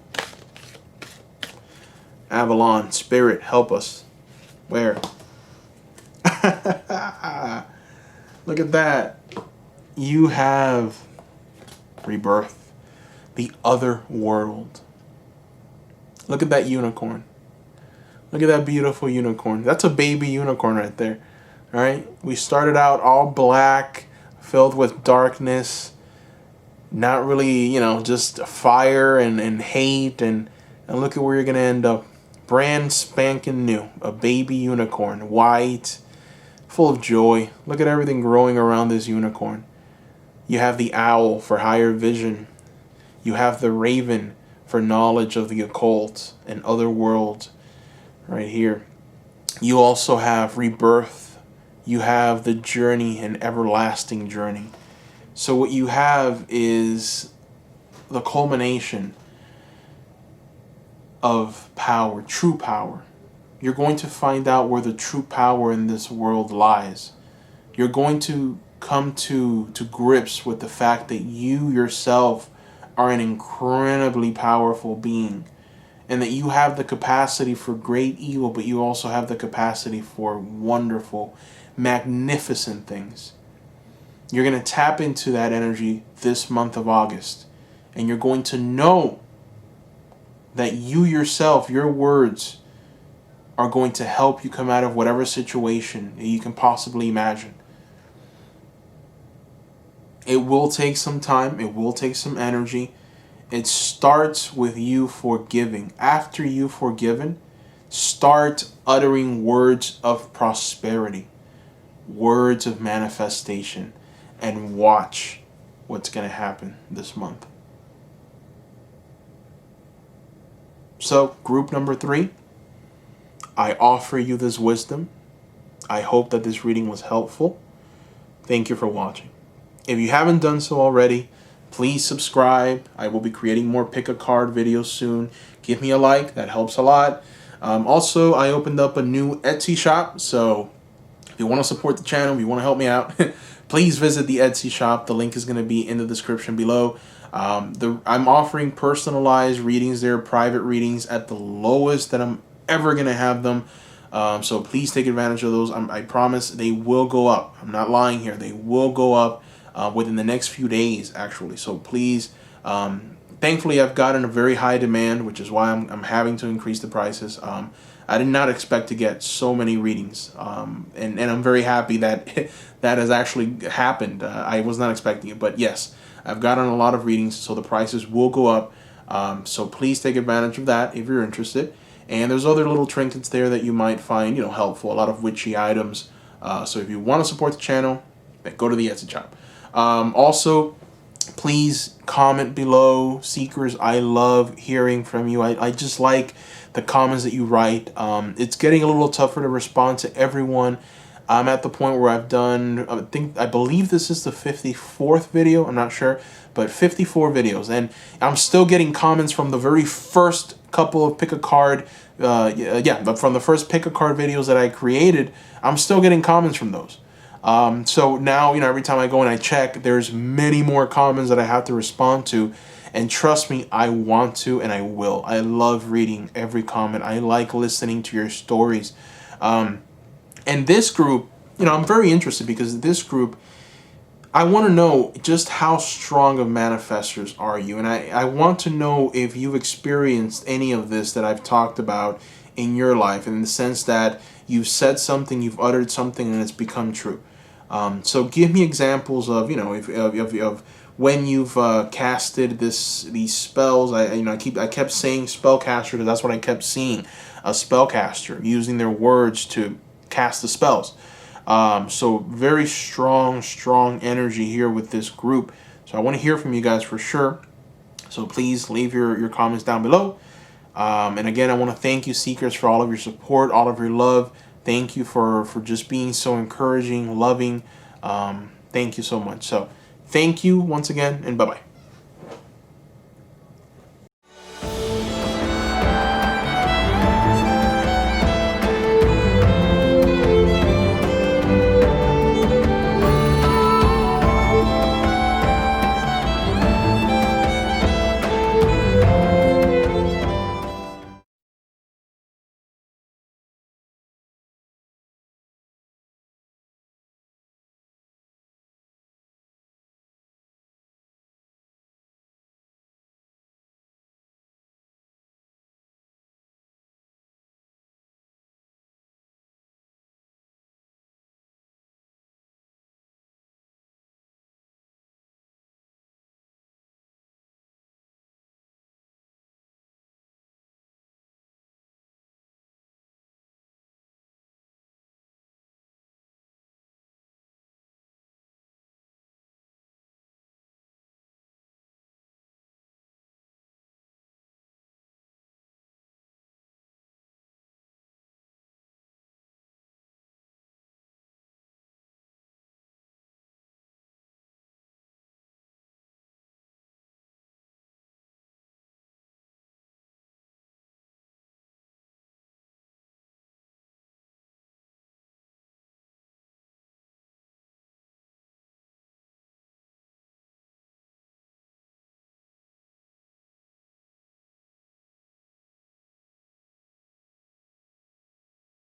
Avalon, Spirit, help us. Where? Look at that. You have rebirth, the other world. Look at that unicorn. Look at that beautiful unicorn. That's a baby unicorn right there. All right? We started out all black, filled with darkness, not really, just fire and hate, and look at where you're going to end up. Brand spanking new. A baby unicorn. White, full of joy. Look at everything growing around this unicorn. You have the owl for higher vision. You have the raven for knowledge of the occult and other worlds right here. You also have rebirth. You have the journey and everlasting journey. So what you have is the culmination of power, true power. You're going to find out where the true power in this world lies. You're going to come to grips with the fact that you yourself are an incredibly powerful being, and that you have the capacity for great evil, but you also have the capacity for wonderful, magnificent things. You're going to tap into that energy this month of August, and you're going to know that you yourself, your words, are going to help you come out of whatever situation that you can possibly imagine. It will take some time. It will take some energy. It starts with you forgiving. After you've forgiven, start uttering words of prosperity, words of manifestation, and watch what's going to happen this month. So, group number 3, I offer you this wisdom. I hope that this reading was helpful. Thank you for watching. If you haven't done so already, please subscribe. I will be creating more pick a card videos soon. Give me a like, that helps a lot. Also, I opened up a new Etsy shop, so if you want to support the channel, if you want to help me out, please visit the Etsy shop. The link is going to be in the description below. I'm offering personalized readings there, private readings at the lowest that I'm ever going to have them. So please take advantage of those. I promise they will go up. I'm not lying here. They will go up within the next few days, actually. So please, thankfully, I've gotten a very high demand, which is why I'm having to increase the prices. I did not expect to get so many readings, and I'm very happy that that has actually happened. I was not expecting it, but yes, I've gotten a lot of readings, so the prices will go up. So please take advantage of that if you're interested. And there's other little trinkets there that you might find, helpful. A lot of witchy items. So if you want to support the channel, then go to the Etsy shop. Also, please comment below, Seekers. I love hearing from you. I just like the comments that you write. It's getting a little tougher to respond to everyone. I'm at the point where I've done, I believe this is the 54th video, I'm not sure, but 54 videos, and I'm still getting comments from the very first couple of pick a card, but from the first pick a card videos that I created, I'm still getting comments from those. So now, every time I go and I check, there's many more comments that I have to respond to, and trust me, I want to and I will. I love reading every comment. I like listening to your stories. And this group, I'm very interested because this group, I want to know just how strong of manifestors are you. And I want to know if you've experienced any of this that I've talked about in your life, in the sense that you've said something, you've uttered something, and it's become true. So give me examples of, of when you've casted these spells. I kept saying spellcaster because that's what I kept seeing, a spellcaster using their words to cast the spells. So very strong energy here with this group. So I want to hear from you guys for sure. So please leave your comments down below. And again, I want to thank you, Seekers, for all of your support, all of your love. Thank you for just being so encouraging, loving. Thank you so much. So thank you once again, and bye-bye.